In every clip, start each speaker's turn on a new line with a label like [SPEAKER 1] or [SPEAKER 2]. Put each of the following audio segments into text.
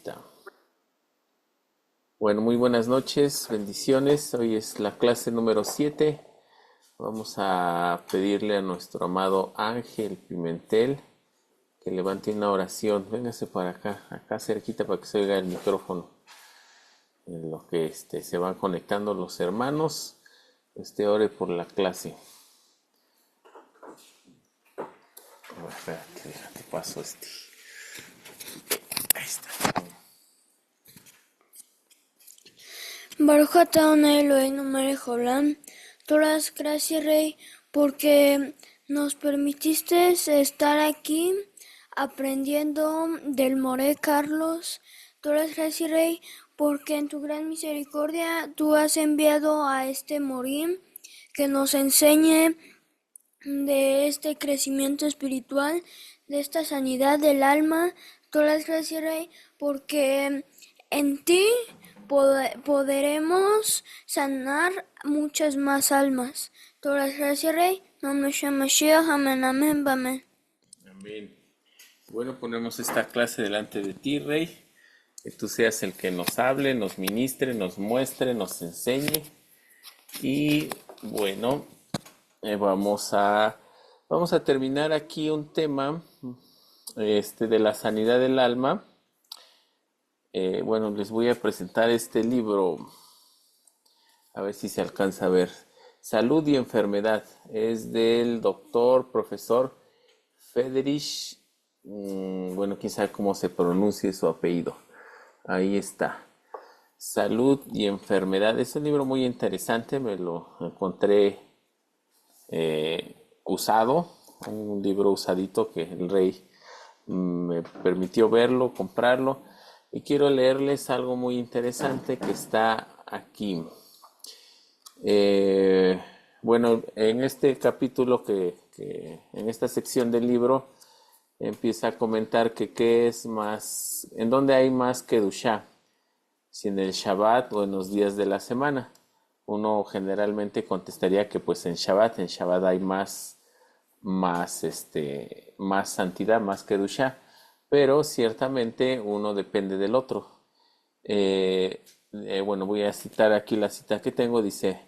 [SPEAKER 1] está. Bueno, muy buenas noches, bendiciones. Hoy es la clase número 7. Vamos a pedirle a nuestro amado Ángel Pimentel que levante una oración. Véngase para acá cerquita para que se oiga el micrófono. En lo que se van conectando los hermanos, ore por la clase. Oh, espérate, déjate paso Ahí está.
[SPEAKER 2] Baruch atah Adonai Eloheinu melech haolam. Todas gracias, Rey, porque nos permitiste estar aquí aprendiendo del Moré Carlos. Todas gracias, Rey, porque en tu gran misericordia tú has enviado a este Morim que nos enseñe de este crecimiento espiritual, de esta sanidad del alma. Todas gracias, Rey, porque en ti podremos sanar muchas más almas. Todas gracias, Rey. Amén, amén, amén.
[SPEAKER 1] Amén. Bueno, ponemos esta clase delante de ti, Rey. Que tú seas el que nos hable, nos ministre, nos muestre, nos enseñe. Y bueno, vamos a terminar aquí un tema de la sanidad del alma. Bueno, les voy a presentar este libro, a ver si se alcanza a ver. Salud y enfermedad. Es del doctor, profesor Friedrich, bueno, quién sabe cómo se pronuncie su apellido. Ahí está. Salud y enfermedad. Es un libro muy interesante, me lo encontré usado, un libro usadito que el rey me permitió verlo, comprarlo, y quiero leerles algo muy interesante que está aquí. Bueno, en este capítulo en esta sección del libro empieza a comentar que qué es más, en dónde hay más Kedushá, si en el Shabbat o en los días de la semana. Uno generalmente contestaría que pues en Shabbat hay más santidad, más Kedushá, pero ciertamente uno depende del otro. Bueno, voy a citar aquí la cita que tengo, dice: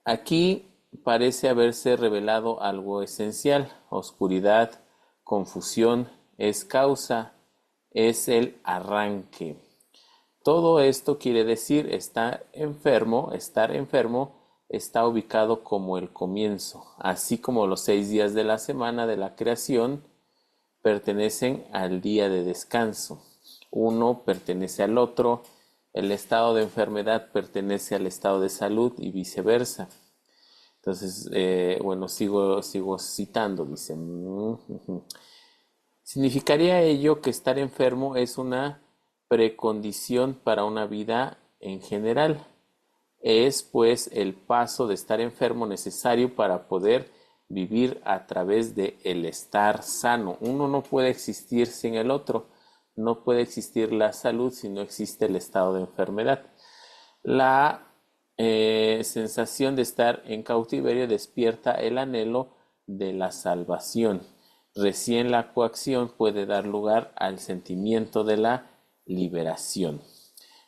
[SPEAKER 1] aquí parece haberse revelado algo esencial. Oscuridad, confusión, es causa, es el arranque. Todo esto quiere decir estar enfermo está ubicado como el comienzo, así como los 6 días de la semana de la creación pertenecen al día de descanso. Uno pertenece al otro, el estado de enfermedad pertenece al estado de salud y viceversa. Entonces, bueno, sigo citando, dice. ¿Significaría ello que estar enfermo es una precondición para una vida en general? Es, pues, el paso de estar enfermo necesario para poder vivir a través de el estar sano. Uno no puede existir sin el otro. No puede existir la salud si no existe el estado de enfermedad. La sensación de estar en cautiverio despierta el anhelo de la salvación. Recién la coacción puede dar lugar al sentimiento de la liberación.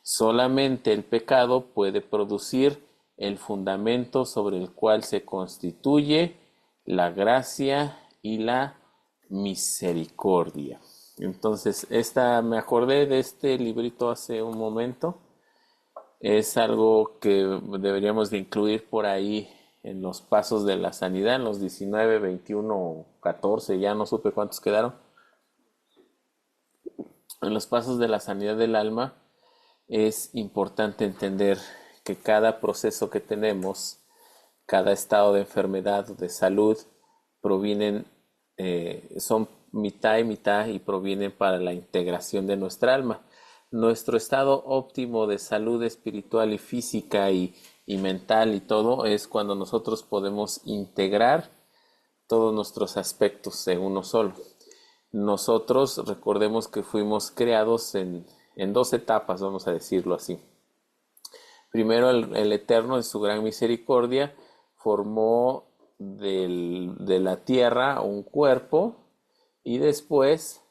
[SPEAKER 1] Solamente el pecado puede producir el fundamento sobre el cual se constituye la gracia y la misericordia. Entonces, me acordé de este librito hace un momento. Es algo que deberíamos de incluir por ahí en los pasos de la sanidad, en los 19, 21, 14, ya no supe cuántos quedaron. En los pasos de la sanidad del alma es importante entender que cada proceso que tenemos, cada estado de enfermedad o de salud, son mitad y mitad y provienen para la integración de nuestra alma. Nuestro estado óptimo de salud espiritual y física y mental y todo es cuando nosotros podemos integrar todos nuestros aspectos en uno solo. Nosotros recordemos que fuimos creados en 2 etapas, vamos a decirlo así. Primero, el Eterno en su gran misericordia formó de la tierra un cuerpo, y después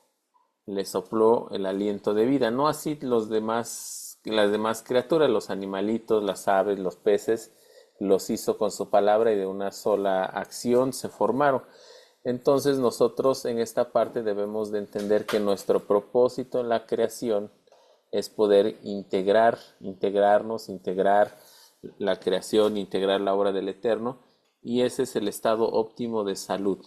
[SPEAKER 1] le sopló el aliento de vida. No así las demás criaturas, los animalitos, las aves, los peces, los hizo con su palabra y de una sola acción se formaron. Entonces nosotros en esta parte debemos de entender que nuestro propósito en la creación es poder integrarnos, integrar la creación, integrar la obra del Eterno, y ese es el estado óptimo de salud.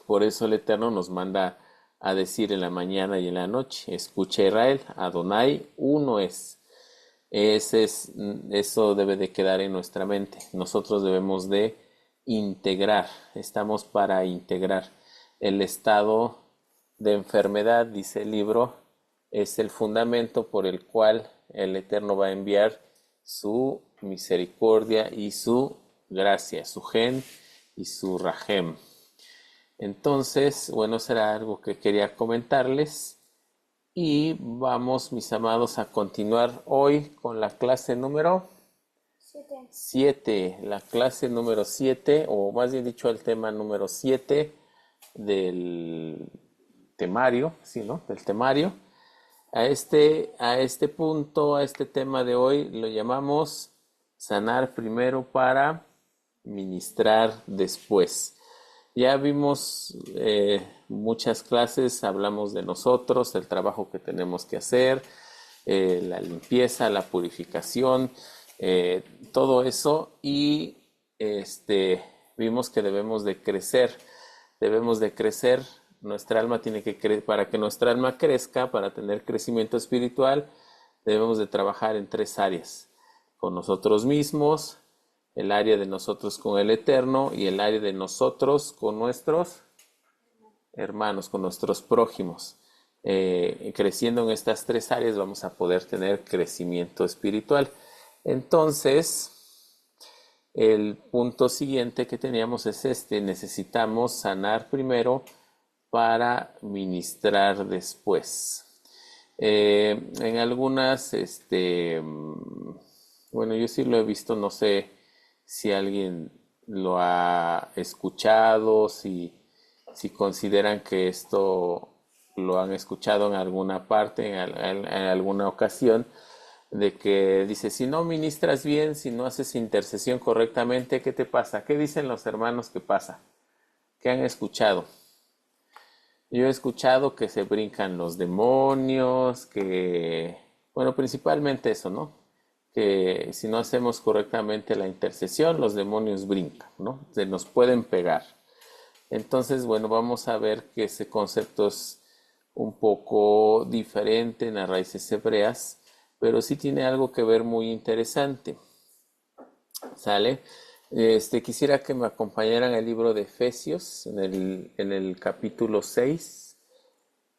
[SPEAKER 1] Por eso el Eterno nos manda a decir en la mañana y en la noche: escucha Israel, Adonai uno es. Eso debe de quedar en nuestra mente. Nosotros debemos de integrar, estamos para integrar. El estado de enfermedad, dice el libro, es el fundamento por el cual el Eterno va a enviar su misericordia y su gracia, su gen y su rajem. Entonces, bueno, será algo que quería comentarles. Y vamos, mis amados, a continuar hoy con la clase número 7, la clase número 7, o más bien dicho, el tema número 7 del temario, ¿sí, no? Del temario. A este punto, a este tema de hoy, lo llamamos sanar primero para ministrar después. Ya vimos muchas clases, hablamos de nosotros, el trabajo que tenemos que hacer, la limpieza, la purificación, todo eso, y vimos que debemos de crecer, nuestra alma tiene que crecer. Para que nuestra alma crezca, para tener crecimiento espiritual, debemos de trabajar en 3 áreas: con nosotros mismos, el área de nosotros con el Eterno y el área de nosotros con nuestros hermanos, con nuestros prójimos. Creciendo en estas 3 áreas vamos a poder tener crecimiento espiritual. Entonces, el punto siguiente que teníamos es necesitamos sanar primero para ministrar después. En algunas, bueno, yo sí lo he visto, no sé si alguien lo ha escuchado, si consideran que esto lo han escuchado en alguna parte, en alguna ocasión, de que dice: si no ministras bien, si no haces intercesión correctamente, ¿qué te pasa? ¿Qué dicen los hermanos que pasa? ¿Qué han escuchado? Yo he escuchado que se brincan los demonios, bueno, principalmente eso, ¿no? Que si no hacemos correctamente la intercesión, los demonios brincan, ¿no? Se nos pueden pegar. Entonces, bueno, vamos a ver que ese concepto es un poco diferente en las raíces hebreas, pero sí tiene algo que ver muy interesante. ¿Sale? Quisiera que me acompañaran al libro de Efesios en el capítulo 6,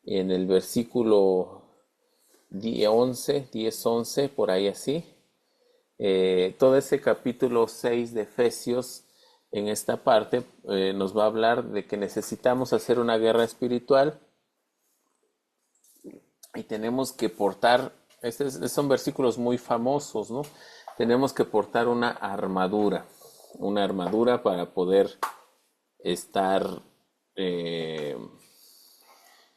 [SPEAKER 1] en el versículo 10, 11, por ahí así. Todo ese capítulo 6 de Efesios, en esta parte, nos va a hablar de que necesitamos hacer una guerra espiritual y tenemos que portar, son versículos muy famosos, ¿no? Tenemos que portar una armadura para poder estar,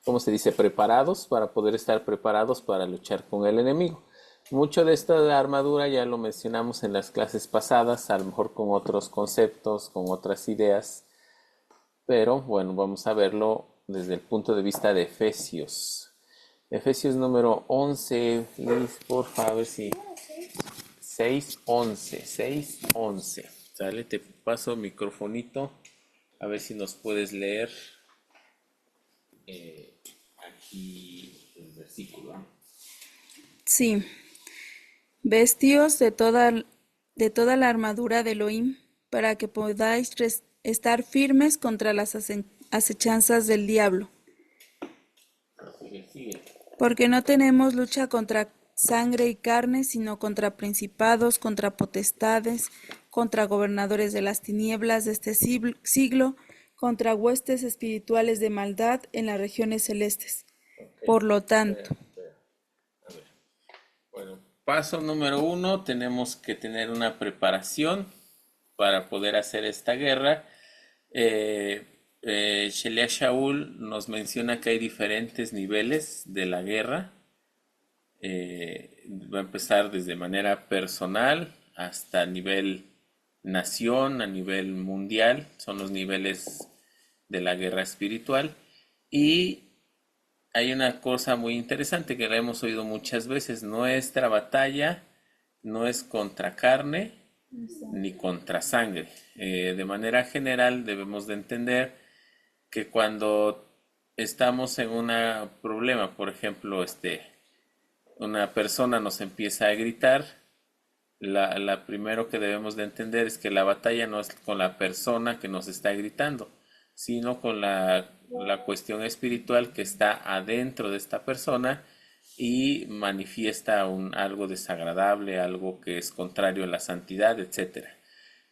[SPEAKER 1] ¿cómo se dice? Preparados, para poder estar preparados para luchar con el enemigo. Mucho de esta armadura ya lo mencionamos en las clases pasadas, a lo mejor con otros conceptos, con otras ideas, pero bueno, vamos a verlo desde el punto de vista de Efesios. Efesios número 11, Liz, por favor, si 6:11. ¿Sale? Te paso microfonito, a ver si nos puedes leer aquí el versículo.
[SPEAKER 3] Sí, vestíos de toda la armadura de Elohim, para que podáis estar firmes contra las acechanzas del diablo.
[SPEAKER 1] Sigue.
[SPEAKER 3] Porque no tenemos lucha contra sangre y carne, sino contra principados, contra potestades, contra gobernadores de las tinieblas de este siglo, contra huestes espirituales de maldad en las regiones celestes. Por lo tanto,
[SPEAKER 1] A ver. Bueno, paso número 1, tenemos que tener una preparación para poder hacer esta guerra. Shelia Shaul nos menciona que hay diferentes niveles de la guerra. Va a empezar desde manera personal hasta nivel nación, a nivel mundial, son los niveles de la guerra espiritual. Y hay una cosa muy interesante que la hemos oído muchas veces, nuestra batalla no es contra carne ni contra sangre. De manera general debemos de entender que cuando estamos en un problema, por ejemplo, una persona nos empieza a gritar, la primero que debemos de entender es que la batalla no es con la persona que nos está gritando, sino con la cuestión espiritual que está adentro de esta persona y manifiesta algo desagradable, algo que es contrario a la santidad, etcétera.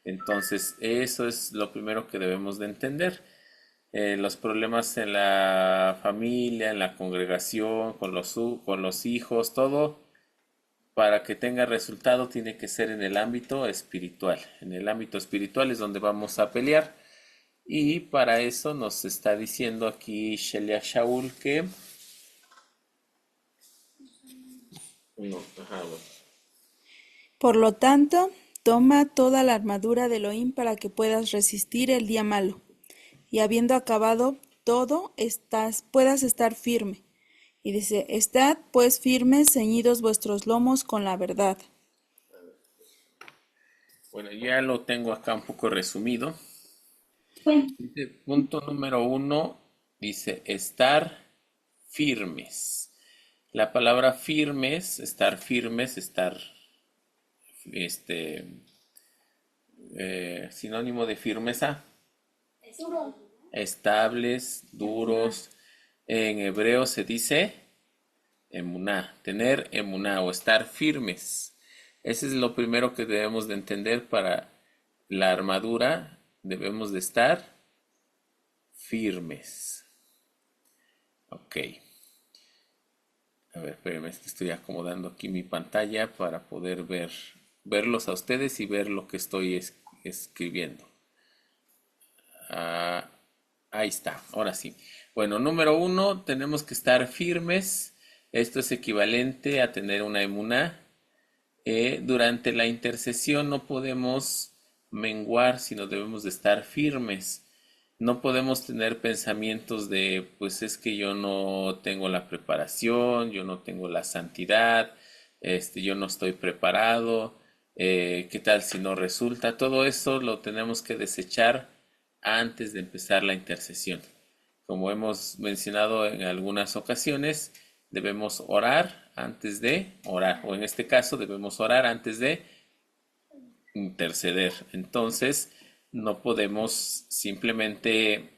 [SPEAKER 1] Entonces, eso es lo primero que debemos de entender. Los problemas en la familia, en la congregación, con los hijos, todo para que tenga resultado tiene que ser en el ámbito espiritual. En el ámbito espiritual es donde vamos a pelear. Y para eso nos está diciendo aquí Shelia Shaul que... No, ajá, bueno.
[SPEAKER 3] Por lo tanto, toma toda la armadura de Elohim para que puedas resistir el día malo, y habiendo acabado todo, puedas estar firme. Y dice, estad pues firmes, ceñidos vuestros lomos con la verdad.
[SPEAKER 1] Bueno, ya lo tengo acá un poco resumido. Dice, punto número 1, dice estar firmes. La palabra firmes, estar, este, sinónimo de firmeza, estables, duros. En hebreo se dice emuná, tener emuná o estar firmes. Ese es lo primero que debemos de entender para la armadura. Debemos de estar firmes. Ok. A ver, espérenme, estoy acomodando aquí mi pantalla para poder verlos a ustedes y ver lo que estoy escribiendo. Ah, ahí está, ahora sí. Bueno, número 1, tenemos que estar firmes. Esto es equivalente a tener una emuná. Durante la intercesión no podemos menguar, sino debemos de estar firmes. No podemos tener pensamientos de, pues es que yo no tengo la preparación, yo no tengo la santidad, yo no estoy preparado, ¿qué tal si no resulta? Todo eso lo tenemos que desechar antes de empezar la intercesión. Como hemos mencionado en algunas ocasiones, debemos orar antes de orar, o en este caso debemos orar antes de interceder. Entonces, no podemos simplemente,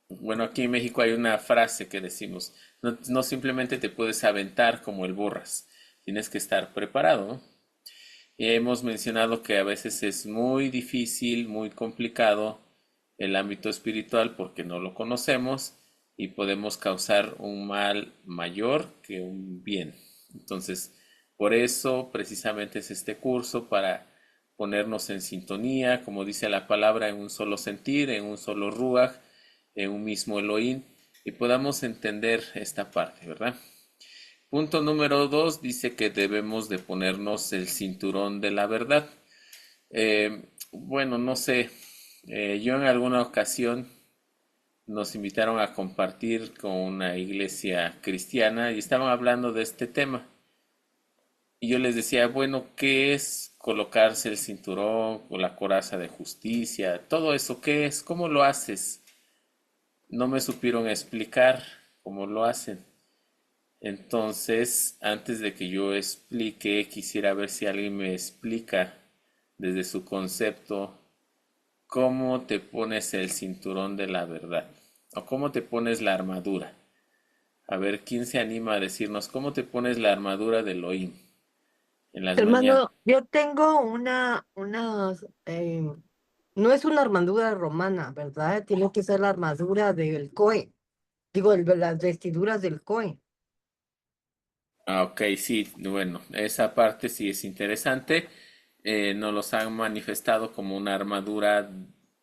[SPEAKER 1] bueno, aquí en México hay una frase que decimos, no simplemente te puedes aventar como el burras, tienes que estar preparado, ¿no? Y hemos mencionado que a veces es muy difícil, muy complicado el ámbito espiritual porque no lo conocemos y podemos causar un mal mayor que un bien. Entonces, por eso precisamente es este curso para ponernos en sintonía, como dice la palabra, en un solo sentir, en un solo ruach, en un mismo Elohim, y podamos entender esta parte, ¿verdad? Punto número 2 dice que debemos de ponernos el cinturón de la verdad. Bueno, no sé, yo en alguna ocasión nos invitaron a compartir con una iglesia cristiana y estaban hablando de este tema. Y yo les decía, bueno, ¿qué es colocarse el cinturón o la coraza de justicia? Todo eso, ¿qué es? ¿Cómo lo haces? No me supieron explicar cómo lo hacen. Entonces, antes de que yo explique, quisiera ver si alguien me explica desde su concepto cómo te pones el cinturón de la verdad o cómo te pones la armadura. A ver, ¿quién se anima a decirnos cómo te pones la armadura de Elohim en las mañanas?
[SPEAKER 4] Hermano, yo tengo no es una armadura romana, ¿verdad? Tiene que ser la armadura del Cohen, digo, las vestiduras del Cohen.
[SPEAKER 1] Ah, ok, sí, bueno, esa parte sí es interesante. Nos los han manifestado como una armadura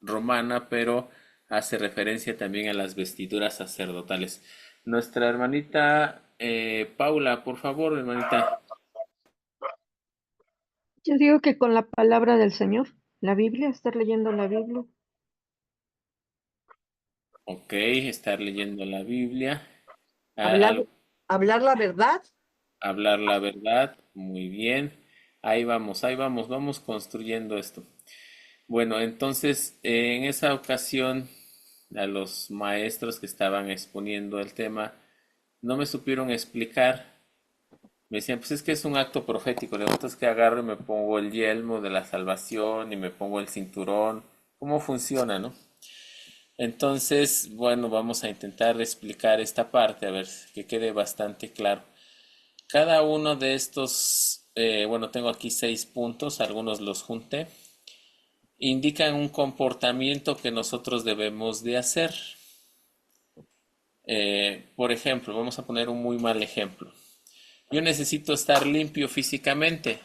[SPEAKER 1] romana, pero hace referencia también a las vestiduras sacerdotales. Nuestra hermanita Paula, por favor, hermanita.
[SPEAKER 5] Yo digo que con la palabra del Señor, la Biblia, estar leyendo la Biblia.
[SPEAKER 1] Ok, estar leyendo la Biblia.
[SPEAKER 4] Hablar,
[SPEAKER 1] Al
[SPEAKER 4] hablar la verdad.
[SPEAKER 1] hablar la verdad, muy bien. Ahí vamos, vamos construyendo esto. Bueno, entonces, en esa ocasión, a los maestros que estaban exponiendo el tema no me supieron explicar. Me decían, pues es que es un acto profético. Le digo, es que agarro y me pongo el yelmo de la salvación y me pongo el cinturón. ¿Cómo funciona, no? Entonces, bueno, vamos a intentar explicar esta parte, a ver que quede bastante claro. Cada uno de estos, bueno, tengo aquí 6 puntos, algunos los junté, indican un comportamiento que nosotros debemos de hacer. Por ejemplo, vamos a poner un muy mal ejemplo. Yo necesito estar limpio físicamente,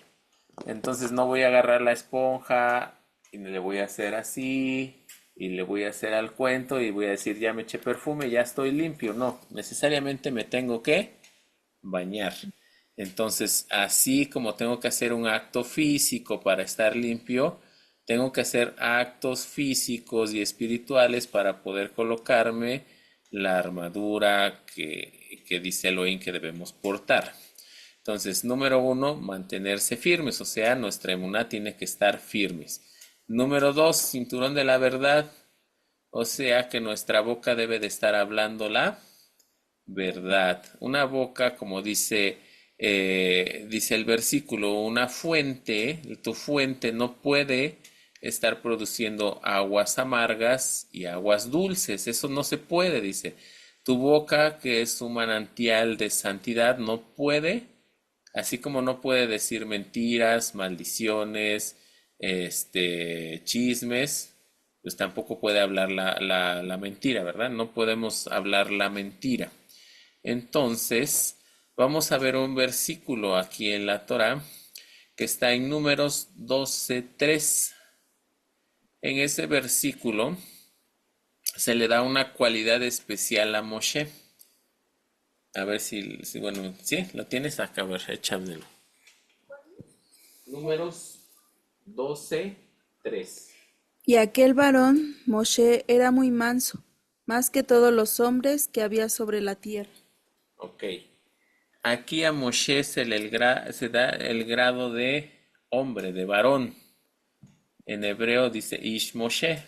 [SPEAKER 1] entonces no voy a agarrar la esponja y le voy a hacer así y le voy a hacer al cuento y voy a decir ya me eché perfume, ya estoy limpio. No, necesariamente me tengo que bañar. Entonces, así como tengo que hacer un acto físico para estar limpio, tengo que hacer actos físicos y espirituales para poder colocarme la armadura que dice Elohim que debemos portar. Entonces, número uno, mantenerse firmes, o sea, nuestra emuná tiene que estar firmes. Número dos, cinturón de la verdad, o sea que nuestra boca debe de estar hablando la verdad. Una boca, como dice el versículo, una fuente, tu fuente no puede estar produciendo aguas amargas y aguas dulces. Eso no se puede, dice. Tu boca, que es un manantial de santidad, no puede, así como no puede decir mentiras, maldiciones, chismes, pues tampoco puede hablar la mentira, ¿verdad? No podemos hablar la mentira. Entonces, vamos a ver un versículo aquí en la Torá que está en Números 12:3. En ese versículo se le da una cualidad especial a Moshe. A ver si bueno, sí, lo tienes acá, a ver, échamelo. Números 12:3.
[SPEAKER 3] Y aquel varón, Moshe, era muy manso, más que todos los hombres que había sobre la tierra.
[SPEAKER 1] Ok. Aquí a Moshe se da el grado de hombre, de varón. En hebreo dice Ish Moshe.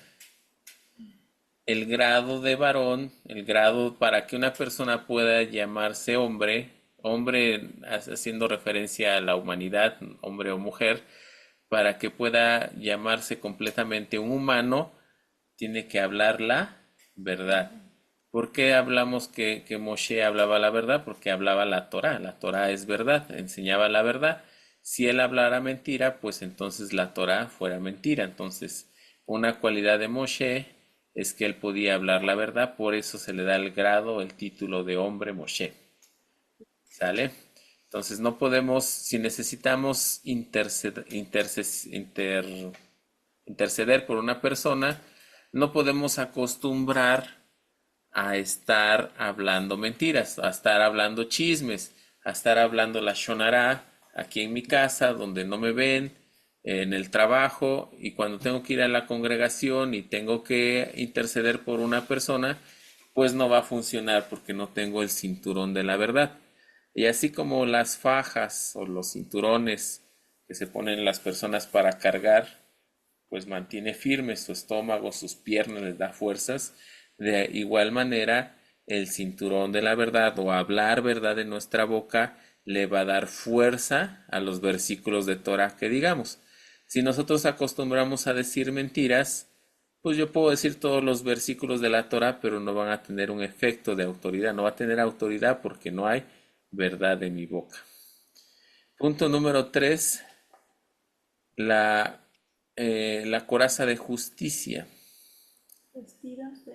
[SPEAKER 1] El grado de varón, el grado para que una persona pueda llamarse hombre, hombre haciendo referencia a la humanidad, hombre o mujer, para que pueda llamarse completamente un humano, tiene que hablar la verdad. ¿Por qué hablamos que Moshe hablaba la verdad? Porque hablaba la Torá. La Torá es verdad, enseñaba la verdad. Si él hablara mentira, pues entonces la Torá fuera mentira. Entonces, una cualidad de Moshe es que él podía hablar la verdad, por eso se le da el grado, el título de hombre Moshe. ¿Sale? Entonces no podemos, si necesitamos interceder por una persona, no podemos acostumbrar a estar hablando mentiras, a estar hablando chismes, a estar hablando la shonará aquí en mi casa, donde no me ven, en el trabajo, y cuando tengo que ir a la congregación y tengo que interceder por una persona, pues no va a funcionar porque no tengo el cinturón de la verdad. Y así como las fajas o los cinturones que se ponen las personas para cargar, pues mantiene firme su estómago, sus piernas, les da fuerzas. De igual manera, el cinturón de la verdad o hablar verdad en nuestra boca le va a dar fuerza a los versículos de Torah que digamos. Si nosotros acostumbramos a decir mentiras, pues yo puedo decir todos los versículos de la Torah, pero no van a tener un efecto de autoridad. No va a tener autoridad porque no hay verdad en mi boca. Punto número 3, la coraza de justicia.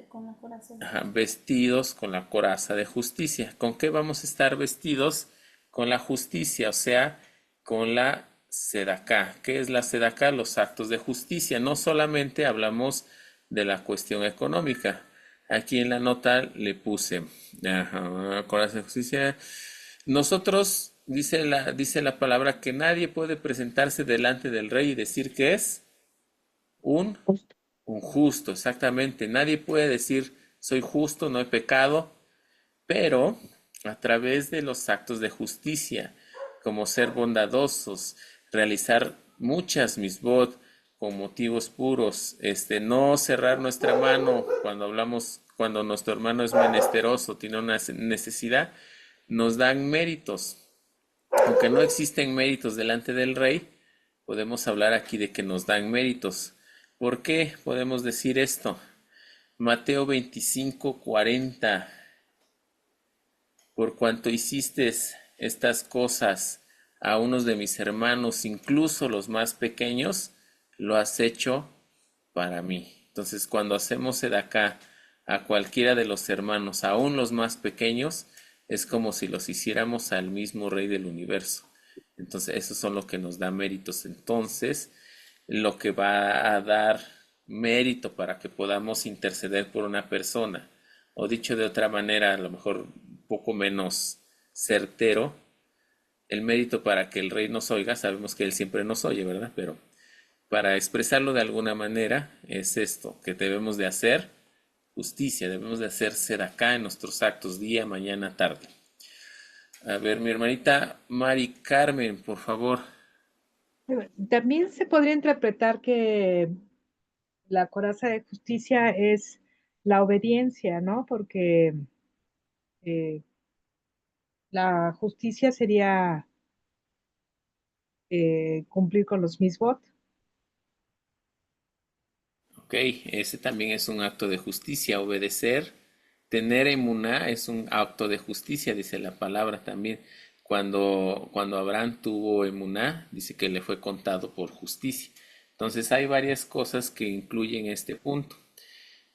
[SPEAKER 3] Con la corazón.
[SPEAKER 1] Ajá, vestidos con la coraza de justicia. ¿Con qué vamos a estar vestidos? Con la justicia, o sea, con la sedaká. ¿Qué es la sedaká? Los actos de justicia. No solamente hablamos de la cuestión económica. Aquí en la nota le puse, corazón de justicia. Nosotros, dice la palabra, que nadie puede presentarse delante del rey y decir que es un, un justo, exactamente. Nadie puede decir soy justo, no he pecado, pero a través de los actos de justicia, como ser bondadosos, realizar muchas misbot con motivos puros, no cerrar nuestra mano cuando nuestro hermano es menesteroso, tiene una necesidad, nos dan méritos. Aunque no existen méritos delante del rey, podemos hablar aquí de que nos dan méritos. ¿Por qué podemos decir esto? Mateo 25:40. Por cuanto hiciste estas cosas a unos de mis hermanos, incluso los más pequeños, lo has hecho para mí. Entonces, cuando hacemos acá a cualquiera de los hermanos, aún los más pequeños, es como si los hiciéramos al mismo Rey del universo. Entonces, eso son lo que nos da méritos. Entonces, lo que va a dar mérito para que podamos interceder por una persona, o dicho de otra manera, a lo mejor un poco menos certero, el mérito para que el rey nos oiga, sabemos que él siempre nos oye, ¿verdad? Pero para expresarlo de alguna manera es esto, que debemos de hacer justicia, debemos de hacer sedacá en nuestros actos, día, mañana, tarde. A ver, mi hermanita Mari Carmen, por favor.
[SPEAKER 6] También se podría interpretar que la coraza de justicia es la obediencia, ¿no? Porque la justicia sería cumplir con los misbot.
[SPEAKER 1] Ok, ese también es un acto de justicia, obedecer. Tener emuná es un acto de justicia, dice la palabra también. Cuando Abraham tuvo emuná, dice que le fue contado por justicia. Entonces hay varias cosas que incluyen este punto.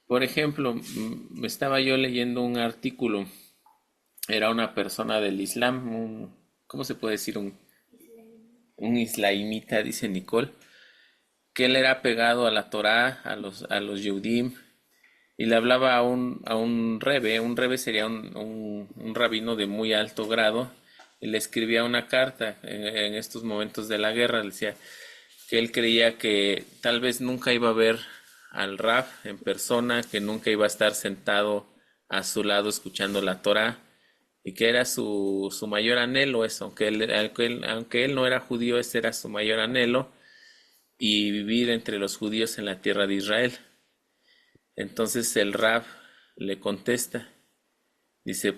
[SPEAKER 1] Por ejemplo, estaba yo leyendo un artículo, era una persona del Islam, ¿cómo se puede decir? Un islamita, dice Nicole, que él era pegado a la Torá, a los Yehudim, y le hablaba a un rebe. Un rebe sería un rabino de muy alto grado, y le escribía una carta en estos momentos de la guerra. Le decía que él creía que tal vez nunca iba a ver al Rab en persona, que nunca iba a estar sentado a su lado escuchando la Torá, y que era su mayor anhelo eso, aunque él no era judío, ese era su mayor anhelo, y vivir entre los judíos en la tierra de Israel. Entonces el Rab le contesta, dice,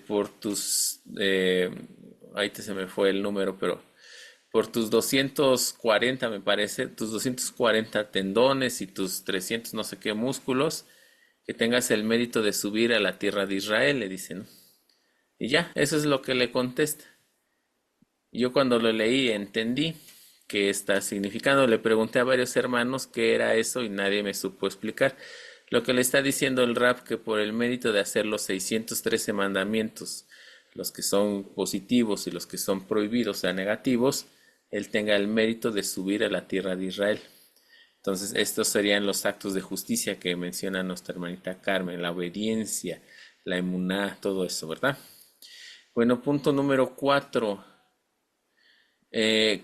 [SPEAKER 1] ahí se me fue el número, pero por tus 240, me parece, tus 240 tendones y tus 300 no sé qué músculos, que tengas el mérito de subir a la tierra de Israel, le dice, ¿no? Y ya, eso es lo que le contesta. Yo cuando lo leí entendí qué está significando. Le pregunté a varios hermanos qué era eso y nadie me supo explicar. Lo que le está diciendo el Rab, que por el mérito de hacer los 613 mandamientos, los que son positivos y los que son prohibidos, o sea, negativos, él tenga el mérito de subir a la tierra de Israel. Entonces, estos serían los actos de justicia que menciona nuestra hermanita Carmen, la obediencia, la emuná, todo eso, ¿verdad? Bueno, punto número 4.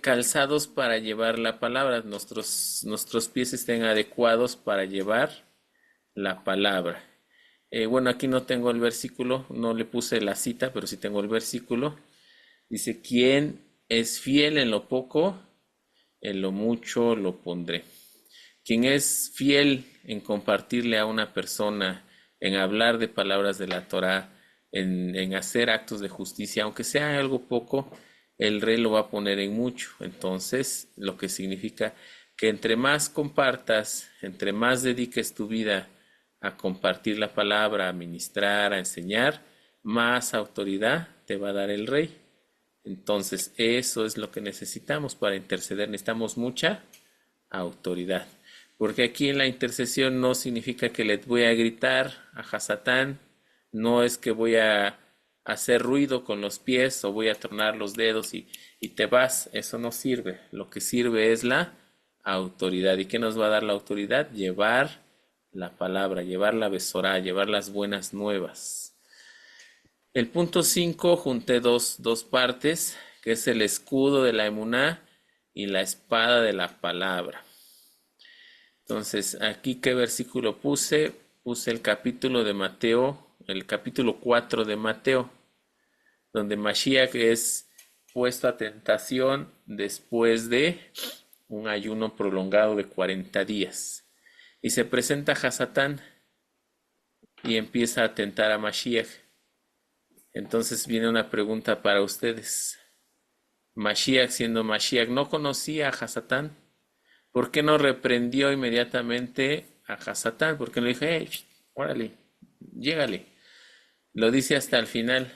[SPEAKER 1] Calzados para llevar la palabra. Nuestros pies estén adecuados para llevar la palabra. Bueno, aquí no tengo el versículo, no le puse la cita, pero sí tengo el versículo. Dice, ¿quién es fiel en lo poco? En lo mucho lo pondré. Quien es fiel en compartirle a una persona, en hablar de palabras de la Torá, en hacer actos de justicia, aunque sea algo poco, el rey lo va a poner en mucho. Entonces, lo que significa que entre más compartas, entre más dediques tu vida a compartir la palabra, a ministrar, a enseñar, más autoridad te va a dar el rey. Entonces, eso es lo que necesitamos para interceder. Necesitamos mucha autoridad. Porque aquí en la intercesión no significa que le voy a gritar a Hasatán, no es que voy a hacer ruido con los pies o voy a tronar los dedos y te vas. Eso no sirve. Lo que sirve es la autoridad. ¿Y qué nos va a dar la autoridad? Llevar la palabra, llevar la besorá, llevar las buenas nuevas. El punto 5 junté dos partes, que es el escudo de la emuná y la espada de la palabra. Entonces, aquí, ¿qué versículo puse? Puse el capítulo de Mateo, el capítulo 4 de Mateo, donde Mashiach es puesto a tentación después de un ayuno prolongado de 40 días. Y se presenta Hasatán y empieza a tentar a Mashiach. Entonces viene una pregunta para ustedes. Mashiach, siendo Mashiach, ¿no conocía a Hasatán? ¿Por qué no reprendió inmediatamente a Hasatán? ¿Por qué no le dijo, hey, órale, llégale? Lo dice hasta el final.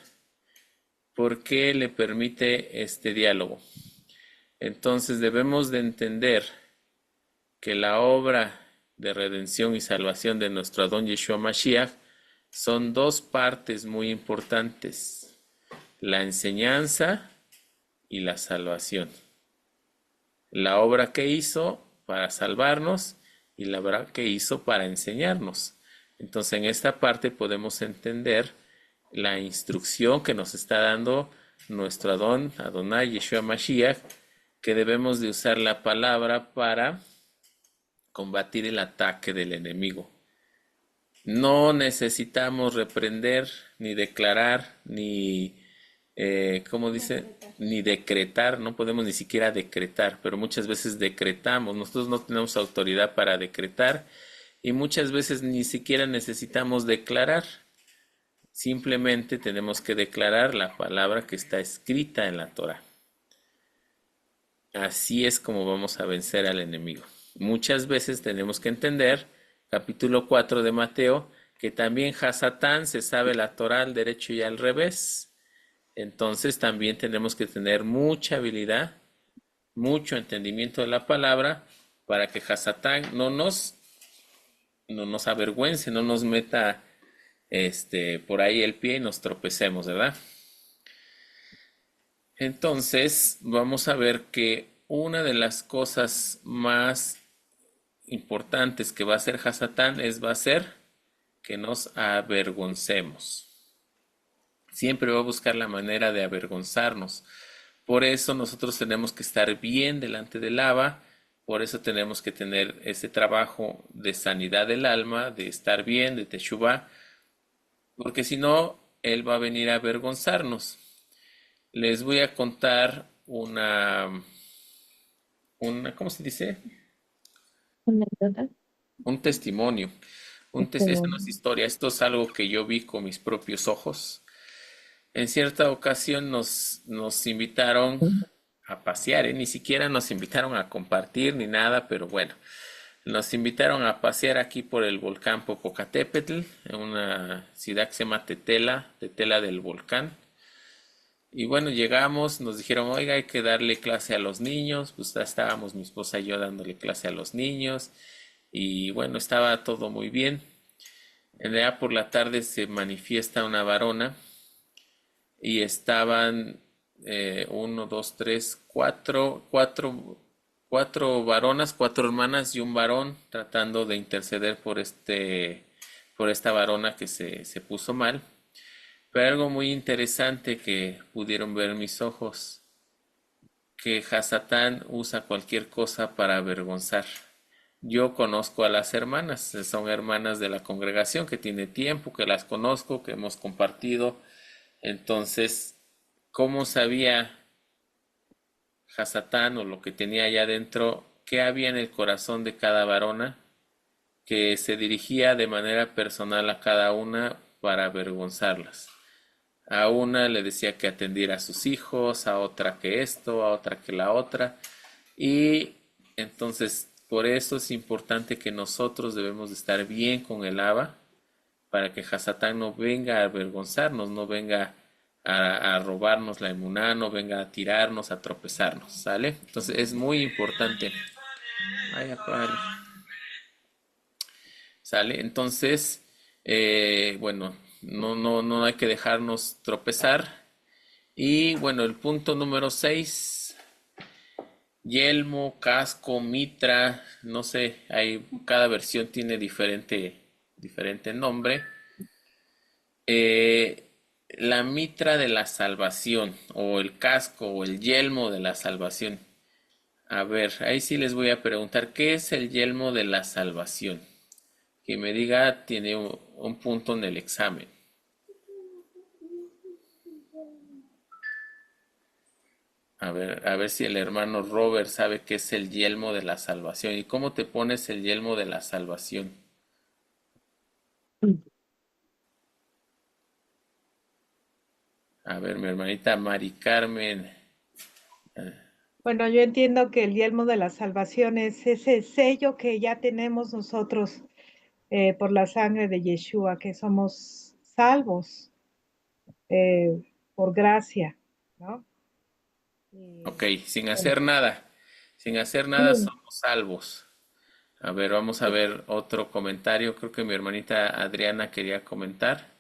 [SPEAKER 1] ¿Por qué le permite este diálogo? Entonces debemos de entender que la obra de redención y salvación de nuestro Adón Yeshua Mashiach son dos partes muy importantes: la enseñanza y la salvación. La obra que hizo para salvarnos y la obra que hizo para enseñarnos. Entonces en esta parte podemos entender la instrucción que nos está dando nuestro Adonai Yeshua Mashiach, que debemos de usar la palabra para combatir el ataque del enemigo. No necesitamos reprender, ni declarar, ni, ¿cómo dice? Ni decretar. No podemos ni siquiera decretar, pero muchas veces decretamos. Nosotros no tenemos autoridad para decretar y muchas veces ni siquiera necesitamos declarar. Simplemente tenemos que declarar la palabra que está escrita en la Torah. Así es como vamos a vencer al enemigo. Muchas veces tenemos que entender, capítulo 4 de Mateo, que también Hasatán se sabe la Torah al derecho y al revés. Entonces también tenemos que tener mucha habilidad, mucho entendimiento de la palabra, para que Hasatán no nos avergüence, no nos meta por ahí el pie y nos tropecemos, ¿verdad? Entonces vamos a ver que una de las cosas más importantes que va a hacer Hasatán va a ser que nos avergoncemos. Siempre va a buscar la manera de avergonzarnos. Por eso nosotros tenemos que estar bien delante del Abba. Por eso tenemos que tener ese trabajo de sanidad del alma, de estar bien, de teshuvá, porque si no, él va a venir a avergonzarnos. Les voy a contar una, ¿cómo se dice?
[SPEAKER 5] ¿Una anécdota?
[SPEAKER 1] Un testimonio. Esta no es historia, esto es algo que yo vi con mis propios ojos. En cierta ocasión nos invitaron a pasear, ni siquiera nos invitaron a compartir ni nada, pero bueno, nos invitaron a pasear aquí por el volcán Popocatépetl, en una ciudad que se llama Tetela del Volcán. Y bueno, llegamos, nos dijeron, oiga, hay que darle clase a los niños. Pues estábamos mi esposa y yo dándole clase a los niños. Y bueno, estaba todo muy bien. En realidad por la tarde se manifiesta una varona. Y estaban cuatro varonas, cuatro hermanas y un varón tratando de interceder por esta varona que se puso mal. Pero algo muy interesante que pudieron ver mis ojos, que Hasatán usa cualquier cosa para avergonzar. Yo conozco a las hermanas, son hermanas de la congregación que tiene tiempo, que las conozco, que hemos compartido. Entonces, ¿cómo sabía Hasatán o lo que tenía allá adentro, qué había en el corazón de cada varona, que se dirigía de manera personal a cada una para avergonzarlas? A una le decía que atendiera a sus hijos, a otra que esto, a otra que la otra. Y entonces, por eso es importante que nosotros debemos de estar bien con el Abba, para que Hasatán no venga a avergonzarnos, no venga a robarnos la emuná, no venga a tirarnos, a tropezarnos, ¿sale? Entonces es muy importante. Ay, apágale. ¿Sale? Entonces, bueno, no hay que dejarnos tropezar. Y bueno, el punto número 6 Yelmo, casco, mitra, no sé, cada versión tiene diferente nombre. La mitra de la salvación, o el casco, o el yelmo de la salvación. A ver, ahí sí les voy a preguntar, ¿qué es el yelmo de la salvación? Que me diga, tiene un punto en el examen. A ver si el hermano Robert sabe qué es el yelmo de la salvación. ¿Y cómo te pones el yelmo de la salvación? A ver, mi hermanita Mari Carmen.
[SPEAKER 6] Bueno, yo entiendo que el yelmo de la salvación es ese sello que ya tenemos nosotros por la sangre de Yeshua, que somos salvos por gracia, ¿no?
[SPEAKER 1] Ok,
[SPEAKER 6] Y,
[SPEAKER 1] sin
[SPEAKER 6] bueno,
[SPEAKER 1] hacer nada. Sin hacer nada
[SPEAKER 6] sí.
[SPEAKER 1] somos salvos. A ver, vamos a ver otro comentario. Creo que mi hermanita Adriana quería comentar.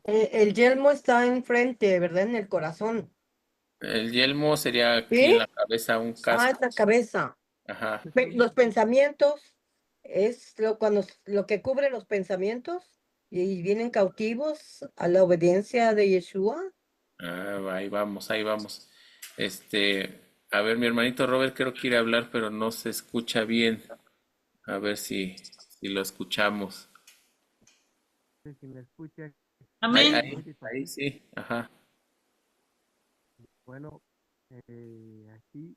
[SPEAKER 4] El yelmo está enfrente, ¿verdad? En el corazón.
[SPEAKER 1] El yelmo sería aquí en
[SPEAKER 4] ¿Sí?
[SPEAKER 1] la cabeza un
[SPEAKER 4] Ah,
[SPEAKER 1] casco.
[SPEAKER 4] es la cabeza.
[SPEAKER 1] Ajá.
[SPEAKER 4] Los pensamientos es lo que cubre los pensamientos y vienen cautivos a la obediencia de Yeshua.
[SPEAKER 1] Ah, ahí vamos, ahí vamos. A ver, mi hermanito Robert creo que quiere hablar, pero no se escucha bien. A ver si lo escuchamos.
[SPEAKER 7] Si me escucha,
[SPEAKER 1] Ahí,
[SPEAKER 7] un
[SPEAKER 1] ahí,
[SPEAKER 5] Amén.
[SPEAKER 7] poquitito.
[SPEAKER 1] ahí sí. Ajá.
[SPEAKER 7] Bueno, aquí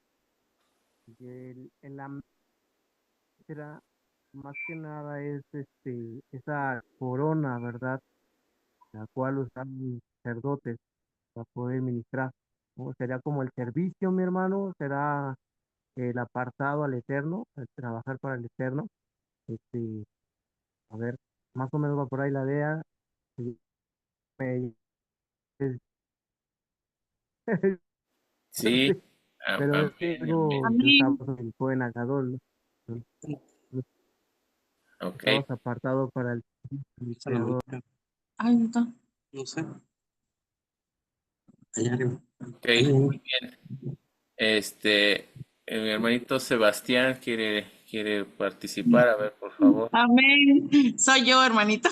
[SPEAKER 7] en la mitra, más que nada es esa corona, ¿verdad? La cual usan los sacerdotes para poder ministrar. ¿No? Sería como el servicio, mi hermano, será el apartado al Eterno, el trabajar para el Eterno. Este, a ver, más o menos va por ahí la idea. Me-
[SPEAKER 1] Sí.
[SPEAKER 7] pero es
[SPEAKER 1] Amén, amén.
[SPEAKER 7] algo que
[SPEAKER 5] Amén.
[SPEAKER 7] usamos en el Cohen Agadol, ¿no?
[SPEAKER 1] Ok,
[SPEAKER 7] Estamos apartados para el Creador.
[SPEAKER 5] Ay, no está.
[SPEAKER 1] ok, muy bien. Mi hermanito Sebastián quiere participar. A ver, por favor.
[SPEAKER 5] Amén. Soy yo, hermanito.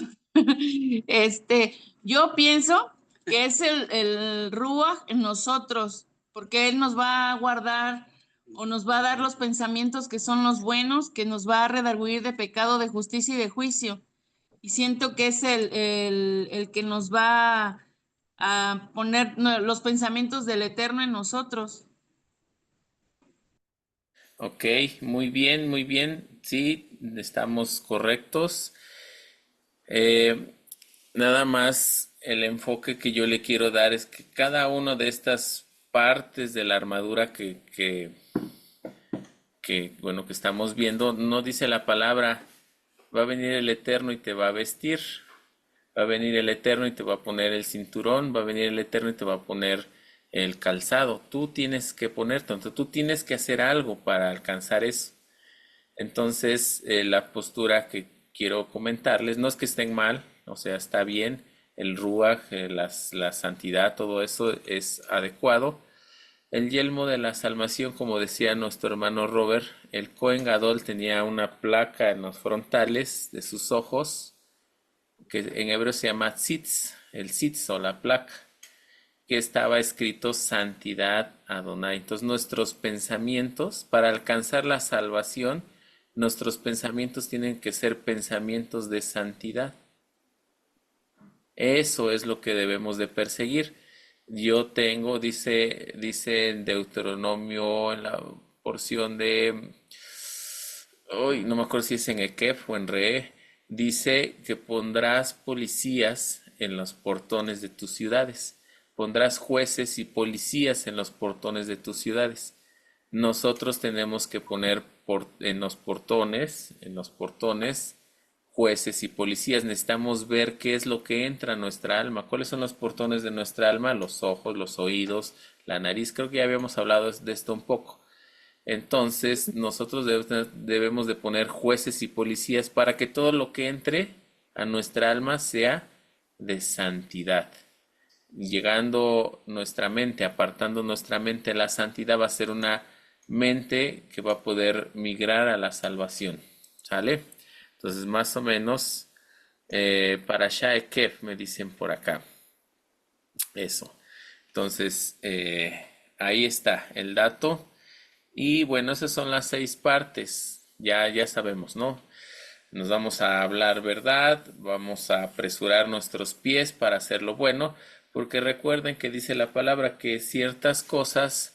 [SPEAKER 5] Yo pienso que es el Ruach en nosotros, porque Él nos va a guardar o nos va a dar los pensamientos que son los buenos, que nos va a redarguir de pecado, de justicia y de juicio. Y siento que es el que nos va a poner los pensamientos del Eterno en nosotros.
[SPEAKER 1] Ok, muy bien, muy bien. Sí, estamos correctos. Eh, Nada más el enfoque que yo le quiero dar es que cada una de estas partes de la armadura bueno, que estamos viendo, no dice la palabra, va a venir el Eterno y te va a vestir, va a venir el Eterno y te va a poner el cinturón, va a venir el Eterno y te va a poner el calzado. Tú tienes que ponerte, entonces tú tienes que hacer algo para alcanzar eso. Entonces, la postura que quiero comentarles, no es que estén mal, o sea, está bien, el ruaj, la santidad, todo eso es adecuado. El yelmo de la salvación, como decía nuestro hermano Robert, el Cohen Gadol tenía una placa en los frontales de sus ojos, que en hebreo se llama tzitz, el tzitz o la placa, que estaba escrito Santidad Adonai. Entonces nuestros pensamientos, para alcanzar la salvación, nuestros pensamientos tienen que ser pensamientos de santidad. Eso es lo que debemos de perseguir. Yo tengo, dice en Deuteronomio, en la porción de, hoy no me acuerdo si es en Ekef o en Re, dice que pondrás policías en los portones de tus ciudades, pondrás jueces y policías en los portones de tus ciudades. Nosotros tenemos que poner en los portones, jueces y policías. Necesitamos ver qué es lo que entra a nuestra alma. ¿Cuáles son los portones de nuestra alma? Los ojos, los oídos, la nariz. Creo que ya habíamos hablado de esto un poco. Entonces, nosotros debemos de poner jueces y policías para que todo lo que entre a nuestra alma sea de santidad. llegando nuestra mente, apartando nuestra mente a la santidad, va a ser una mente que va a poder migrar a la salvación. ¿Sale? Entonces, más o menos, para Shaekef me dicen por acá. Eso. Entonces, ahí está el dato. Y bueno, esas son las 6 partes. Ya sabemos, ¿no? Nos vamos a hablar verdad, vamos a apresurar nuestros pies para hacer lo bueno, porque recuerden que dice la palabra que ciertas cosas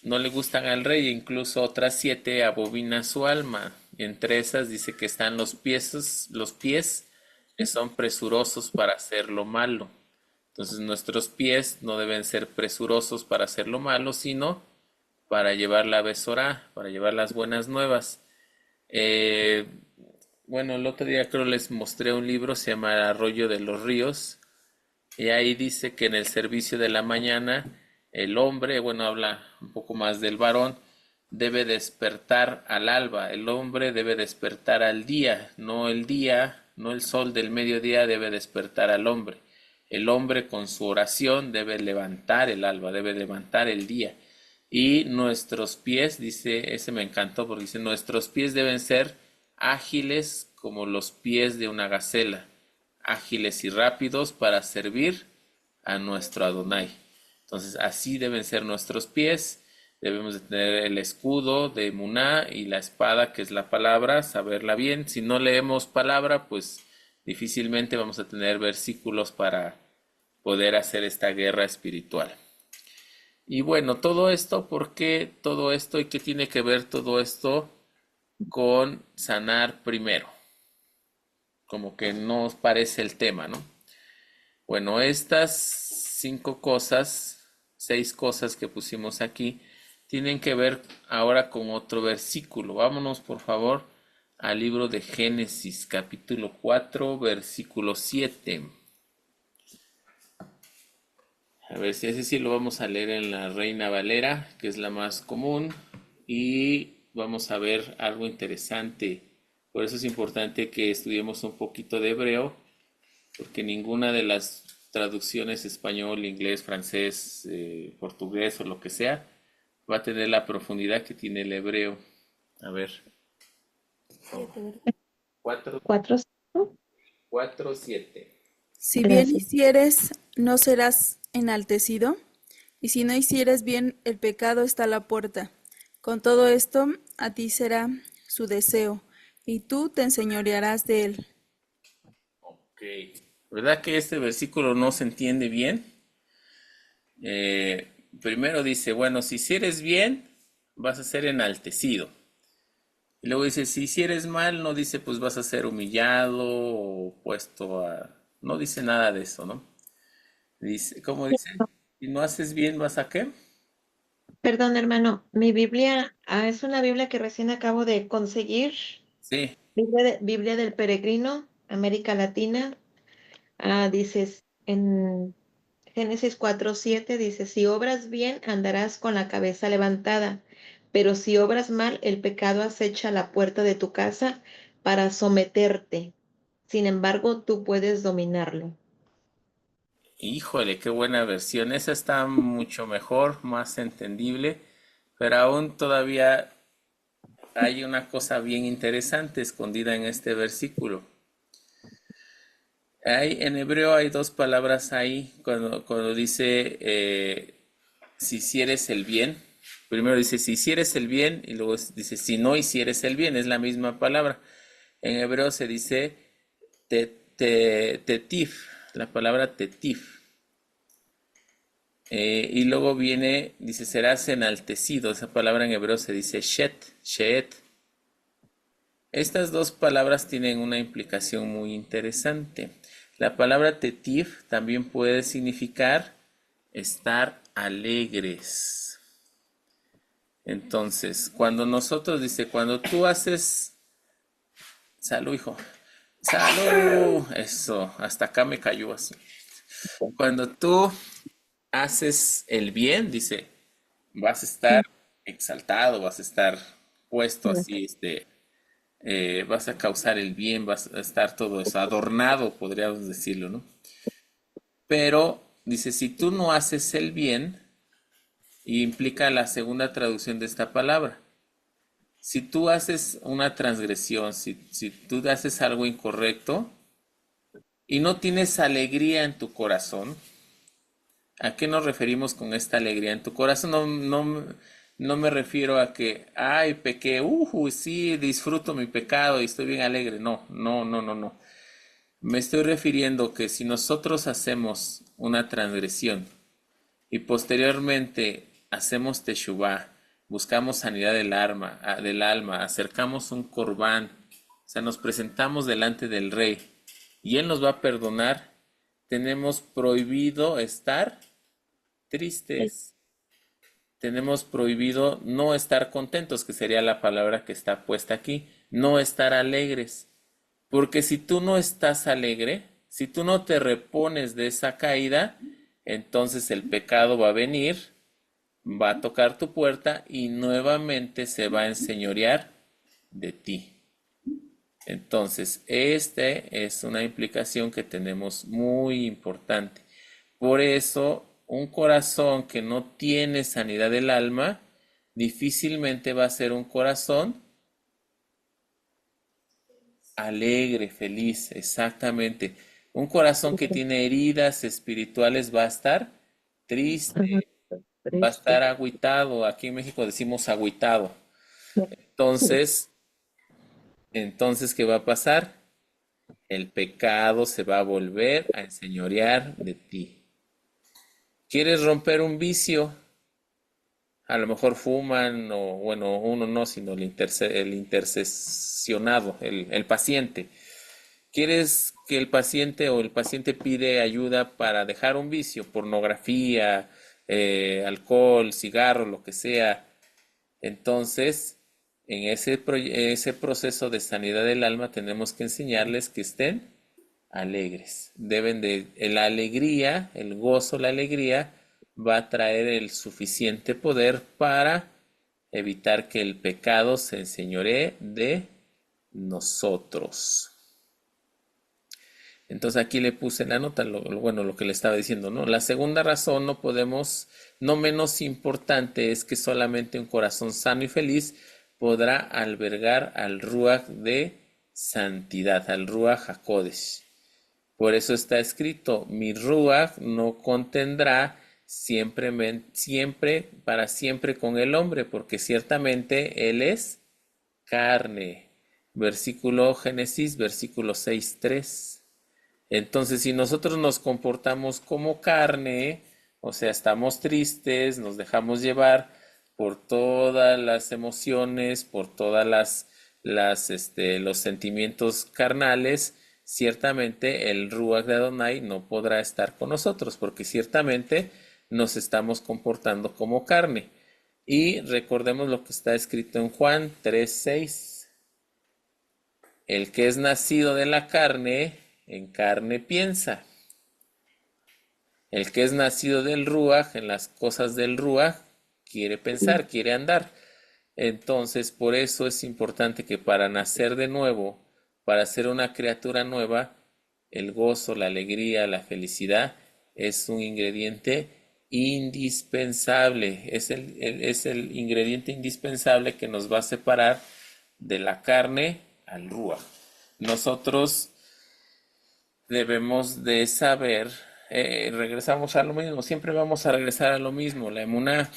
[SPEAKER 1] no le gustan al rey, incluso otras 7 abobina su alma. Entre esas dice que están los pies que son presurosos para hacer lo malo. Entonces nuestros pies no deben ser presurosos para hacer lo malo, sino para llevar la Besorá, para llevar las buenas nuevas. Bueno, el otro día creo les mostré un libro, se llama El Arroyo de los Ríos, y ahí dice que en el servicio de la mañana el hombre, bueno, habla un poco más del varón, debe despertar al alba, el hombre debe despertar al día, no el sol del mediodía debe despertar al hombre. El hombre con su oración debe levantar el alba, debe levantar el día. Y nuestros pies, dice, ese me encantó porque dice, nuestros pies deben ser ágiles como los pies de una gacela, ágiles y rápidos para servir a nuestro Adonai. Entonces, así deben ser nuestros pies. Debemos de tener el escudo de Emuná y la espada, que es la palabra, saberla bien. Si no leemos palabra, pues difícilmente vamos a tener versículos para poder hacer esta guerra espiritual. Y bueno, todo esto, ¿por qué todo esto y qué tiene que ver todo esto con sanar primero? Como que no parece el tema, ¿no? Bueno, estas 6 cosas que pusimos aquí, tienen que ver ahora con otro versículo. Vámonos, por favor, al libro de Génesis, capítulo 4, versículo 7. A ver si ese sí lo vamos a leer en la Reina Valera, que es la más común, y vamos a ver algo interesante. Por eso es importante que estudiemos un poquito de hebreo, porque ninguna de las traducciones español, inglés, francés, portugués o lo que sea va a tener la profundidad que tiene el hebreo. A ver. 4, 7.
[SPEAKER 3] Si bien hicieres, no serás enaltecido, y si no hicieres bien, el pecado está a la puerta. Con todo esto, a ti será su deseo, y tú te enseñorearás de él.
[SPEAKER 1] Ok. ¿Verdad que este versículo no se entiende bien? Primero dice, bueno, si hicieres bien, vas a ser enaltecido. Y luego dice, si hicieres mal, no dice, pues vas a ser humillado o puesto a... No dice nada de eso, ¿no? Dice, ¿cómo dice? Si no haces bien, ¿vas a qué?
[SPEAKER 8] Perdón, hermano, mi Biblia es una Biblia que recién acabo de conseguir,
[SPEAKER 1] Sí.
[SPEAKER 8] Biblia del Peregrino, América Latina. Dices en Génesis 4:7, dice, si obras bien, andarás con la cabeza levantada, pero si obras mal, el pecado acecha a la puerta de tu casa para someterte. Sin embargo, tú puedes dominarlo.
[SPEAKER 1] Híjole, qué buena versión. Esa está mucho mejor, más entendible, pero aún todavía hay una cosa bien interesante escondida en este versículo. En hebreo hay 2 palabras ahí cuando dice si hicieres el bien. Primero dice si hicieres el bien y luego dice si no hicieres el bien. Es la misma palabra. En hebreo se dice tetif, la palabra tetif. Y luego dice serás enaltecido. Esa palabra en hebreo se dice sheet. Estas 2 palabras tienen una implicación muy interesante. La palabra tetif también puede significar estar alegres. Entonces, cuando tú haces... Salud, hijo. Salud. Eso, hasta acá me cayó así. Cuando tú haces el bien, dice, vas a estar exaltado, vas a estar puesto así, vas a causar el bien, vas a estar todo eso, adornado, podríamos decirlo, ¿no? Pero dice, si tú no haces el bien, y implica la segunda traducción de esta palabra. Si tú haces una transgresión, si tú haces algo incorrecto y no tienes alegría en tu corazón, ¿a qué nos referimos con esta alegría en tu corazón? No me refiero a que, ay, pequé, sí, disfruto mi pecado y estoy bien alegre. No. Me estoy refiriendo que si nosotros hacemos una transgresión y posteriormente hacemos teshuvá, buscamos sanidad del alma, acercamos un corbán, o sea, nos presentamos delante del rey y él nos va a perdonar, tenemos prohibido estar tristes, tenemos prohibido no estar contentos, que sería la palabra que está puesta aquí, no estar alegres, porque si tú no estás alegre, si tú no te repones de esa caída, entonces el pecado va a venir, va a tocar tu puerta y nuevamente se va a enseñorear de ti. Entonces, es una implicación que tenemos muy importante. Por eso, un corazón que no tiene sanidad del alma, difícilmente va a ser un corazón alegre, feliz, exactamente. Un corazón que tiene heridas espirituales va a estar triste, va a estar agüitado. Aquí en México decimos agüitado. Entonces, ¿qué va a pasar? El pecado se va a volver a enseñorear de ti. ¿Quieres romper un vicio? A lo mejor fuman, o bueno, uno no, sino el intercesionado, el paciente. ¿Quieres que el paciente o el paciente pide ayuda para dejar un vicio? Pornografía, alcohol, cigarro, lo que sea. Entonces, en ese proceso de sanidad del alma tenemos que enseñarles que estén alegres. La alegría, el gozo, la alegría va a traer el suficiente poder para evitar que el pecado se enseñoree de nosotros. Entonces aquí le puse en la nota lo que le estaba diciendo, ¿no? La segunda razón no menos importante, es que solamente un corazón sano y feliz podrá albergar al Ruach de santidad, al Ruach HaKodesh. Por eso está escrito, mi Ruach no contendrá para siempre con el hombre, porque ciertamente él es carne. Génesis, versículo 6:3. Entonces, si nosotros nos comportamos como carne, o sea, estamos tristes, nos dejamos llevar por todas las emociones, por todas los sentimientos carnales, ciertamente el Ruach de Adonai no podrá estar con nosotros, porque ciertamente nos estamos comportando como carne. Y recordemos lo que está escrito en Juan 3:6. El que es nacido de la carne, en carne piensa. El que es nacido del Ruach, en las cosas del Ruach, quiere pensar, quiere andar. Entonces, por eso es importante que para nacer de nuevo, para ser una criatura nueva, el gozo, la alegría, la felicidad es un ingrediente indispensable. Es el ingrediente indispensable que nos va a separar de la carne al Ruach. Nosotros debemos de saber, regresamos a lo mismo, siempre vamos a regresar a lo mismo. La emuná,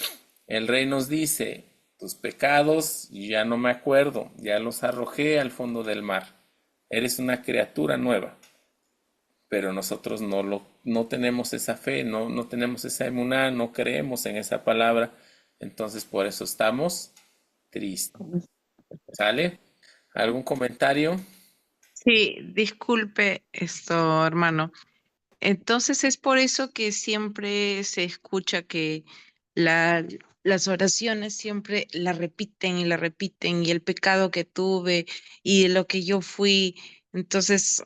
[SPEAKER 1] el rey nos dice, tus pecados ya no me acuerdo, ya los arrojé al fondo del mar. Eres una criatura nueva. Pero nosotros no tenemos esa fe, no tenemos esa emuná, no creemos en esa palabra. Entonces por eso estamos tristes. ¿Sale? ¿Algún comentario?
[SPEAKER 9] Sí, disculpe esto, hermano. Entonces es por eso que siempre se escucha que las oraciones siempre la repiten, y el pecado que tuve y lo que yo fui. Entonces,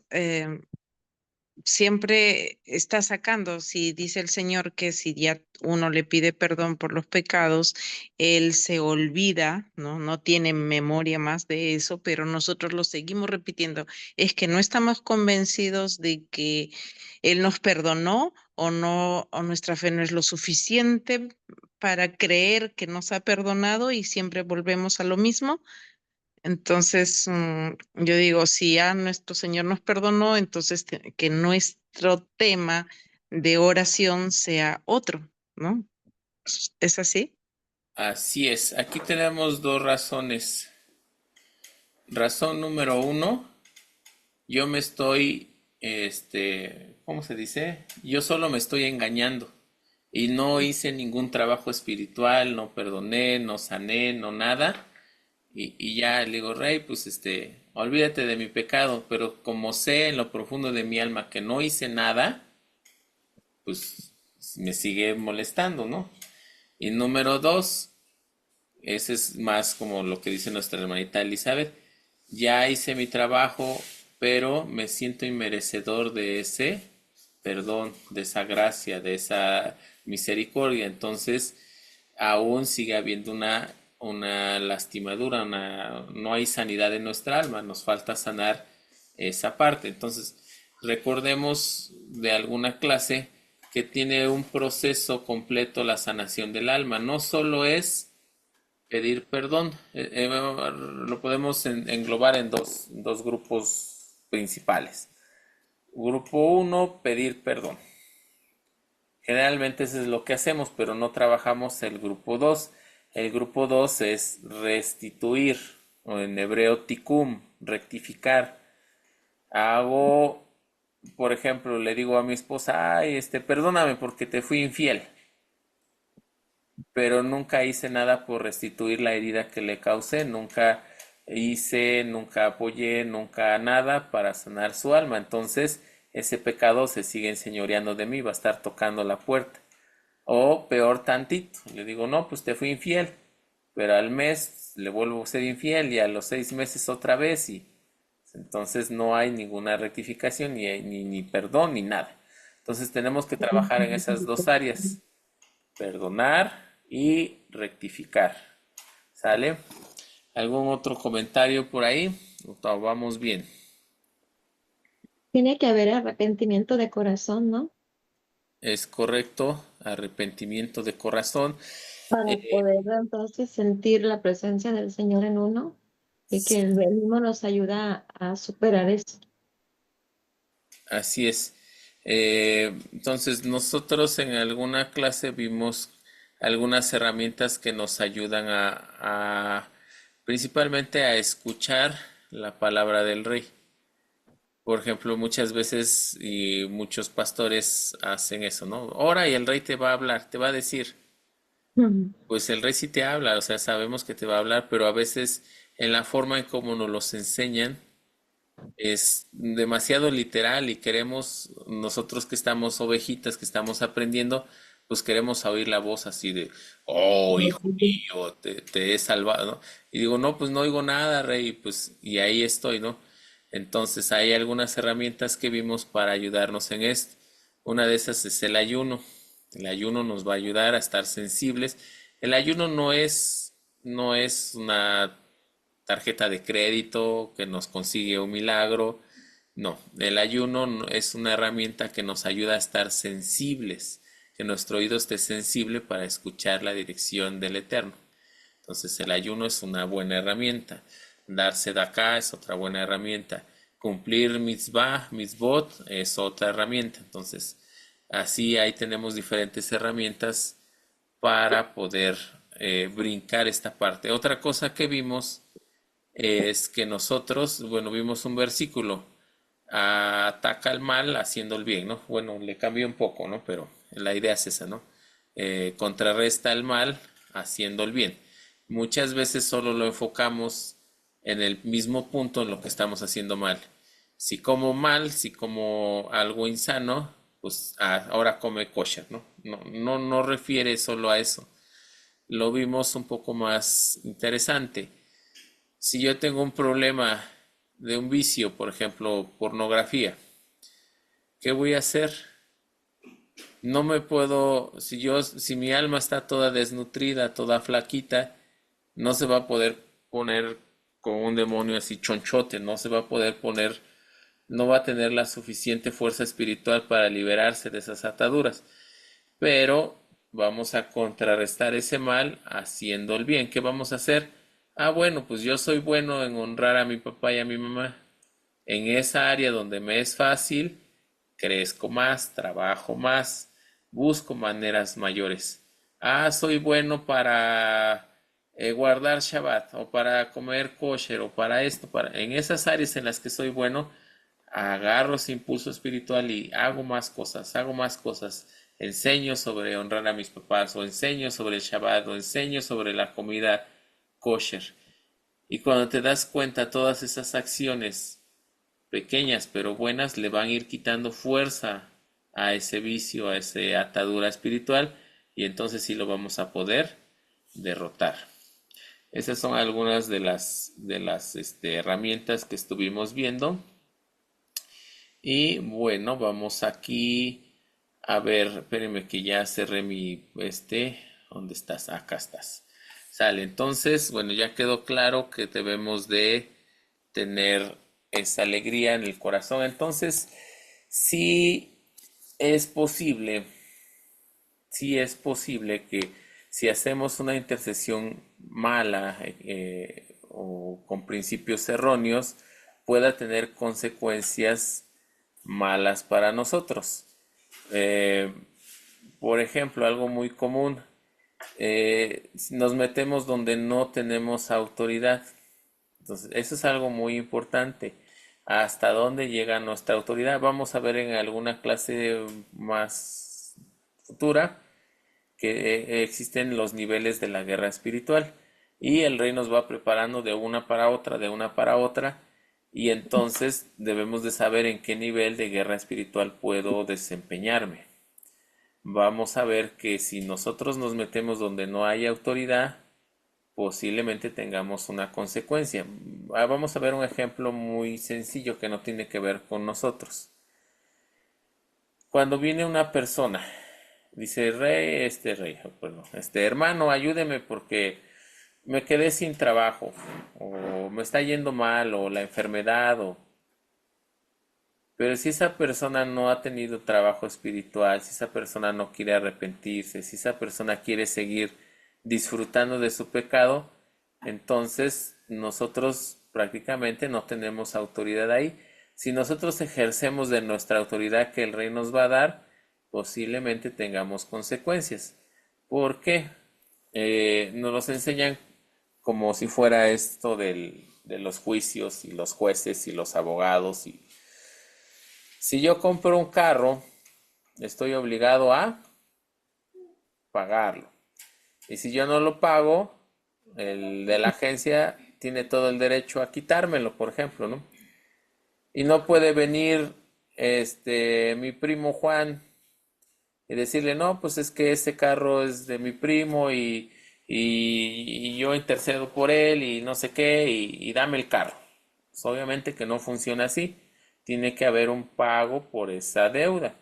[SPEAKER 9] siempre está sacando, si dice el Señor que si ya uno le pide perdón por los pecados, Él se olvida, ¿no? No tiene memoria más de eso, pero nosotros lo seguimos repitiendo. Es que no estamos convencidos de que Él nos perdonó o no, o nuestra fe no es lo suficiente para creer que nos ha perdonado y siempre volvemos a lo mismo. Entonces, yo digo, si ya nuestro Señor nos perdonó, entonces que nuestro tema de oración sea otro, ¿no? ¿Es así?
[SPEAKER 1] Así es. Aquí tenemos dos razones. Razón número uno, yo me estoy, ¿cómo se dice? Yo solo me estoy engañando y no hice ningún trabajo espiritual, no perdoné, no sané, no nada. Y ya le digo, Rey, pues olvídate de mi pecado, pero como sé en lo profundo de mi alma que no hice nada, pues me sigue molestando, ¿no? Y número dos, ese es más como lo que dice nuestra hermanita Elizabeth, ya hice mi trabajo, pero me siento inmerecedor de ese perdón, de esa gracia, de esa misericordia, entonces aún sigue habiendo una lastimadura, no hay sanidad en nuestra alma, nos falta sanar esa parte. Entonces, recordemos de alguna clase que tiene un proceso completo la sanación del alma, no solo es pedir perdón, lo podemos englobar en dos grupos principales. Grupo uno, pedir perdón. Generalmente eso es lo que hacemos, pero no trabajamos el grupo 2. El grupo 2 es restituir, o en hebreo tikum, rectificar. Hago, por ejemplo, le digo a mi esposa, ay, perdóname porque te fui infiel, pero nunca hice nada por restituir la herida que le causé, nunca apoyé, nunca nada para sanar su alma. Entonces, ese pecado se sigue enseñoreando de mí, va a estar tocando la puerta. O peor tantito, le digo, no, pues te fui infiel, pero al mes le vuelvo a ser infiel y a los 6 meses otra vez y entonces no hay ninguna rectificación ni perdón ni nada. Entonces tenemos que trabajar en esas dos áreas, perdonar y rectificar. ¿Sale? ¿Algún otro comentario por ahí? Vamos bien.
[SPEAKER 8] Tiene que haber arrepentimiento de corazón, ¿no?
[SPEAKER 1] Es correcto, arrepentimiento de corazón.
[SPEAKER 8] Para poder entonces sentir la presencia del Señor en uno y que el mismo nos ayuda a superar eso.
[SPEAKER 1] Así es. Entonces, nosotros en alguna clase vimos algunas herramientas que nos ayudan principalmente a escuchar la palabra del Rey. Por ejemplo, muchas veces y muchos pastores hacen eso, ¿no? Ora y el Rey te va a hablar, te va a decir. Pues el Rey sí te habla, o sea, sabemos que te va a hablar, pero a veces en la forma en cómo nos los enseñan es demasiado literal y queremos, nosotros que estamos ovejitas, que estamos aprendiendo, pues queremos oír la voz así de, oh, hijo mío, te he salvado, ¿no? Y digo, no, pues no oigo nada, Rey, pues, y ahí estoy, ¿no? Entonces hay algunas herramientas que vimos para ayudarnos en esto. Una de esas es el ayuno. El ayuno nos va a ayudar a estar sensibles. El ayuno no es una tarjeta de crédito que nos consigue un milagro. No, el ayuno es una herramienta que nos ayuda a estar sensibles, que nuestro oído esté sensible para escuchar la dirección del Eterno. Entonces el ayuno es una buena herramienta. Dar tzedakah es otra buena herramienta. Cumplir mitzvot es otra herramienta. Entonces, así ahí tenemos diferentes herramientas para poder brincar esta parte. Otra cosa que vimos es que nosotros, bueno, vimos un versículo, ataca al mal haciendo el bien, ¿no? Bueno, le cambió un poco, ¿no? Pero la idea es esa, ¿no? Contrarresta al mal haciendo el bien. Muchas veces solo lo enfocamos en el mismo punto en lo que estamos haciendo mal. Si como mal, si como algo insano, pues ahora come kosher, ¿no? No refiere solo a eso. Lo vimos un poco más interesante. Si yo tengo un problema de un vicio, por ejemplo, pornografía, ¿qué voy a hacer? No me puedo, si mi alma está toda desnutrida, toda flaquita, no se va a poder poner con un demonio así chonchote, no se va a poder poner, no va a tener la suficiente fuerza espiritual para liberarse de esas ataduras. Pero vamos a contrarrestar ese mal haciendo el bien. ¿Qué vamos a hacer? Ah, bueno, pues yo soy bueno en honrar a mi papá y a mi mamá. En esa área donde me es fácil, crezco más, trabajo más, busco maneras mayores. Ah, soy bueno para guardar Shabbat o para comer kosher o para esto, en esas áreas en las que soy bueno, agarro ese impulso espiritual y hago más cosas. Enseño sobre honrar a mis papás, o enseño sobre el Shabbat, o enseño sobre la comida kosher. Y cuando te das cuenta, todas esas acciones pequeñas pero buenas le van a ir quitando fuerza a ese vicio, a esa atadura espiritual, y entonces sí lo vamos a poder derrotar. Esas son algunas de las herramientas que estuvimos viendo. Y bueno, vamos aquí a ver, espérenme que ya cerré ¿dónde estás? Acá estás. Sale, entonces, bueno, ya quedó claro que debemos de tener esa alegría en el corazón. Entonces, sí es posible que si hacemos una intercesión mala o con principios erróneos, pueda tener consecuencias malas para nosotros. Por ejemplo, algo muy común, nos metemos donde no tenemos autoridad. Entonces, eso es algo muy importante. ¿Hasta dónde llega nuestra autoridad? Vamos a ver en alguna clase más futura que existen los niveles de la guerra espiritual, y el rey nos va preparando de una para otra, y entonces debemos de saber en qué nivel de guerra espiritual puedo desempeñarme. Vamos a ver que si nosotros nos metemos donde no hay autoridad, posiblemente tengamos una consecuencia. Vamos a ver un ejemplo muy sencillo que no tiene que ver con nosotros. Cuando viene una persona, dice, hermano, ayúdeme porque me quedé sin trabajo, o me está yendo mal, o la enfermedad, pero si esa persona no ha tenido trabajo espiritual, si esa persona no quiere arrepentirse, si esa persona quiere seguir disfrutando de su pecado, entonces nosotros prácticamente no tenemos autoridad ahí. Si nosotros ejercemos de nuestra autoridad que el rey nos va a dar, posiblemente tengamos consecuencias. ¿Por qué? Nos los enseñan como si fuera esto de los juicios y los jueces y los abogados. Y si yo compro un carro, estoy obligado a pagarlo. Y si yo no lo pago, el de la agencia tiene todo el derecho a quitármelo, por ejemplo, ¿no? Y no puede venir mi primo Juan y decirle, no, pues es que ese carro es de mi primo y yo intercedo por él y no sé qué, y dame el carro. Pues obviamente que no funciona así. Tiene que haber un pago por esa deuda.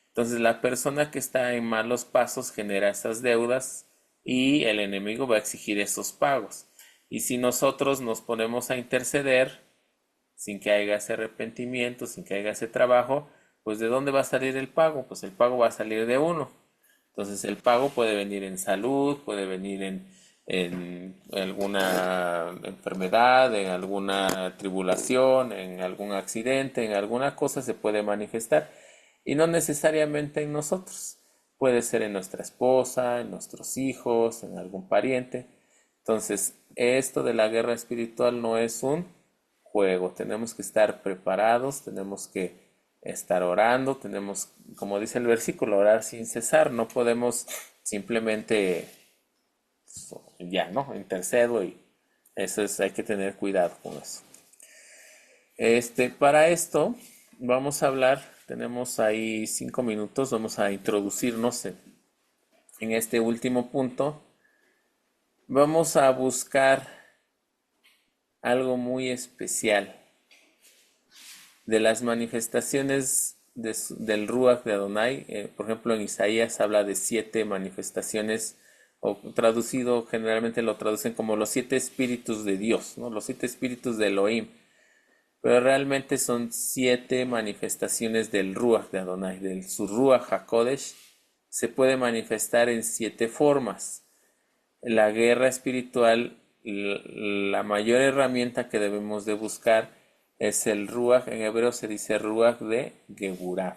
[SPEAKER 1] Entonces la persona que está en malos pasos genera esas deudas y el enemigo va a exigir esos pagos. Y si nosotros nos ponemos a interceder sin que haya ese arrepentimiento, sin que haya ese trabajo, pues ¿de dónde va a salir el pago? Pues el pago va a salir de uno. Entonces el pago puede venir en salud, puede venir en alguna enfermedad, en alguna tribulación, en algún accidente, en alguna cosa se puede manifestar, y no necesariamente en nosotros. Puede ser en nuestra esposa, en nuestros hijos, en algún pariente. Entonces, esto de la guerra espiritual no es un juego. Tenemos que estar preparados, tenemos que estar orando, tenemos, como dice el versículo, orar sin cesar. No podemos simplemente ya, ¿no? Intercedo, y hay que tener cuidado con eso. Para esto vamos a hablar, tenemos ahí 5 minutos, vamos a introducirnos en este último punto. Vamos a buscar algo muy especial de las manifestaciones del Ruach de Adonai. Por ejemplo, en Isaías habla de 7 manifestaciones, o traducido, generalmente lo traducen como los 7 espíritus de Dios, ¿no? Los 7 espíritus de Elohim. Pero realmente son 7 manifestaciones del Ruach de Adonai, del su Ruach HaKodesh. Se puede manifestar en 7 formas. La guerra espiritual, la mayor herramienta que debemos de buscar es el Ruach. En hebreo se dice Ruach de Geburah.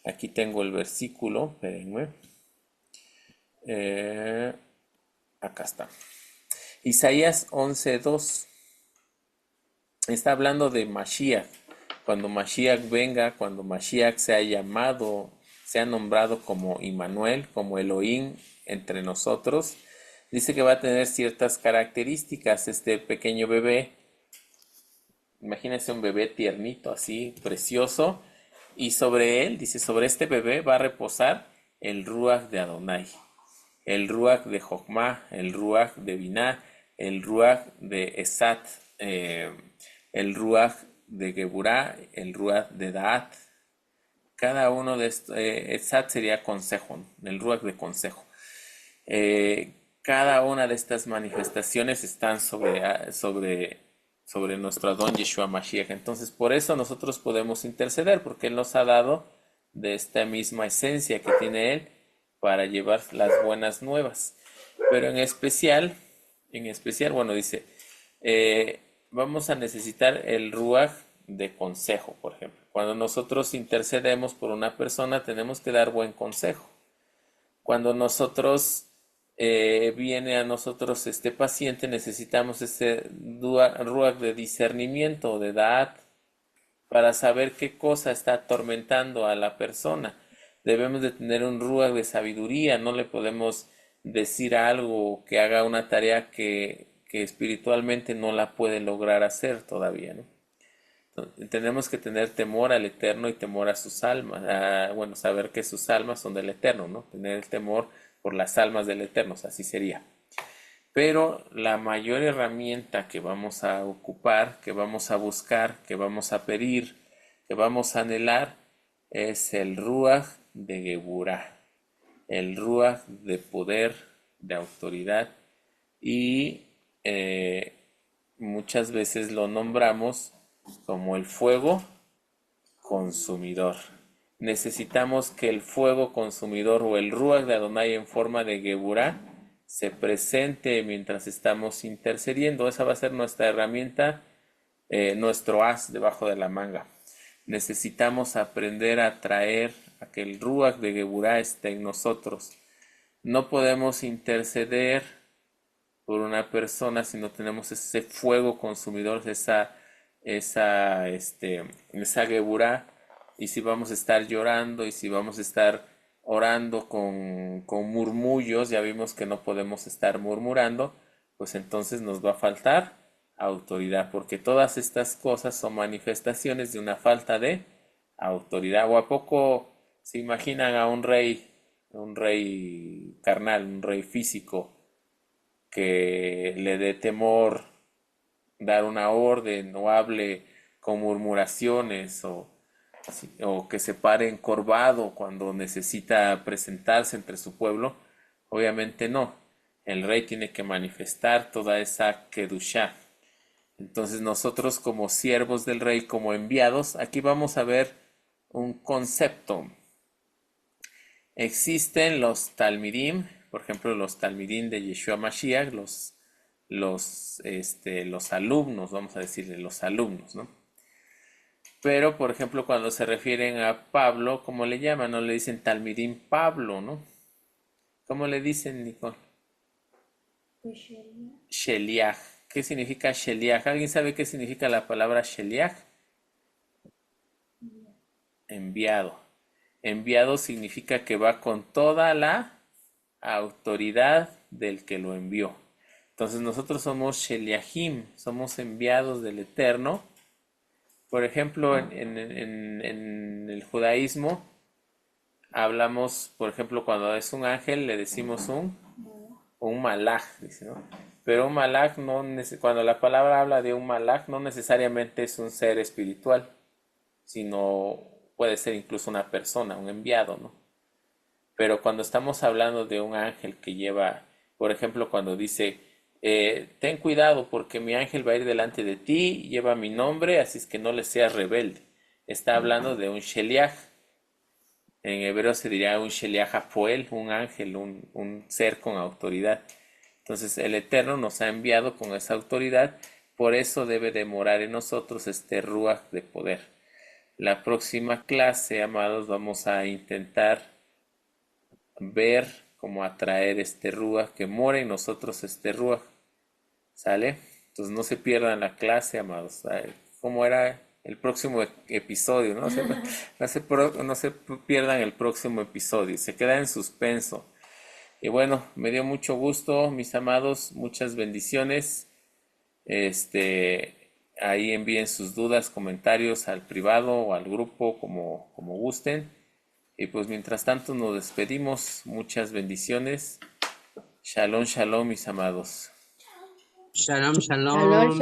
[SPEAKER 1] Aquí tengo el versículo, espérenme. Acá está. Isaías 11:2. Está hablando de Mashiach. Cuando Mashiach venga, cuando Mashiach sea llamado, sea nombrado como Immanuel, como Elohim entre nosotros, dice que va a tener ciertas características. Este pequeño bebé, imagínense un bebé tiernito, así, precioso, y sobre él, dice, sobre este bebé va a reposar el Ruach de Adonai, el Ruach de Jokmah, el Ruach de Binah, el Ruach de Esat, el Ruach de Geburah, el Ruach de Daat. Cada uno de estos, Esat sería consejo, el Ruach de consejo. Cada una de estas manifestaciones están sobre nuestro Adón Yeshua Mashiach. Entonces, por eso nosotros podemos interceder, porque Él nos ha dado de esta misma esencia que tiene Él para llevar las buenas nuevas. Pero en especial, bueno, dice, vamos a necesitar el Ruach de consejo, por ejemplo. Cuando nosotros intercedemos por una persona, tenemos que dar buen consejo. Cuando viene a nosotros este paciente, necesitamos ese Ruach de discernimiento, de Daat, para saber qué cosa está atormentando a la persona. Debemos de tener un Ruach de sabiduría. No le podemos decir algo que haga una tarea que espiritualmente no la puede lograr hacer todavía, ¿no? Entonces, tenemos que tener temor al Eterno y temor a sus almas. Saber que sus almas son del Eterno, ¿no? Tener el temor por las almas del Eterno, así sería. Pero la mayor herramienta que vamos a ocupar, que vamos a buscar, que vamos a pedir, que vamos a anhelar, es el Ruach de Geburah, el Ruach de poder, de autoridad, y muchas veces lo nombramos como el fuego consumidor. Necesitamos que el fuego consumidor o el Ruach de Adonai en forma de Geburah se presente mientras estamos intercediendo. Esa va a ser nuestra herramienta, nuestro as debajo de la manga. Necesitamos aprender a traer a que el Ruach de Geburah esté en nosotros. No podemos interceder por una persona si no tenemos ese fuego consumidor, esa Geburah. Y si vamos a estar llorando y si vamos a estar orando con murmullos, ya vimos que no podemos estar murmurando, pues entonces nos va a faltar autoridad, porque todas estas cosas son manifestaciones de una falta de autoridad. ¿O a poco se imaginan a un rey carnal, un rey físico, que le dé temor dar una orden o hable con murmuraciones o que se pare encorvado cuando necesita presentarse entre su pueblo? Obviamente no. El rey tiene que manifestar toda esa kedushá. Entonces nosotros como siervos del rey, como enviados, aquí vamos a ver un concepto. Existen los talmidim, por ejemplo los talmidim de Yeshua Mashiach, los alumnos, vamos a decirle los alumnos, ¿no? Pero, por ejemplo, cuando se refieren a Pablo, ¿cómo le llaman? No le dicen Talmidim Pablo, ¿no? ¿Cómo le dicen, Nicole? Sheliach. ¿Qué significa Sheliach? ¿Alguien sabe qué significa la palabra Sheliach? Enviado. Enviado significa que va con toda la autoridad del que lo envió. Entonces nosotros somos Sheliachim, somos enviados del Eterno. Por ejemplo, en el judaísmo hablamos, por ejemplo, cuando es un ángel le decimos un malaj, dice, ¿no? Pero un malaj, cuando la palabra habla de un malaj, no necesariamente es un ser espiritual, sino puede ser incluso una persona, un enviado, ¿no? Pero cuando estamos hablando de un ángel que lleva, por ejemplo, cuando dice, ten cuidado porque mi ángel va a ir delante de ti, lleva mi nombre, así es que no le seas rebelde. Está hablando de un sheliach. En hebreo se diría un sheliach hapoel, un ángel, un ser con autoridad. Entonces el Eterno nos ha enviado con esa autoridad, por eso debe de morar en nosotros este ruach de poder. La próxima clase, amados, vamos a intentar ver cómo atraer este ruach, que mora en nosotros este ruach. ¿Sale? Entonces no se pierdan la clase, amados. ¿Cómo era el próximo episodio? No se pierdan el próximo episodio. Se queda en suspenso. Y bueno, me dio mucho gusto, mis amados. Muchas bendiciones. Ahí envíen sus dudas, comentarios al privado o al grupo, como gusten. Y pues mientras tanto nos despedimos. Muchas bendiciones. Shalom, shalom, mis amados.
[SPEAKER 10] Shalom,
[SPEAKER 4] Shalom,
[SPEAKER 10] shalom.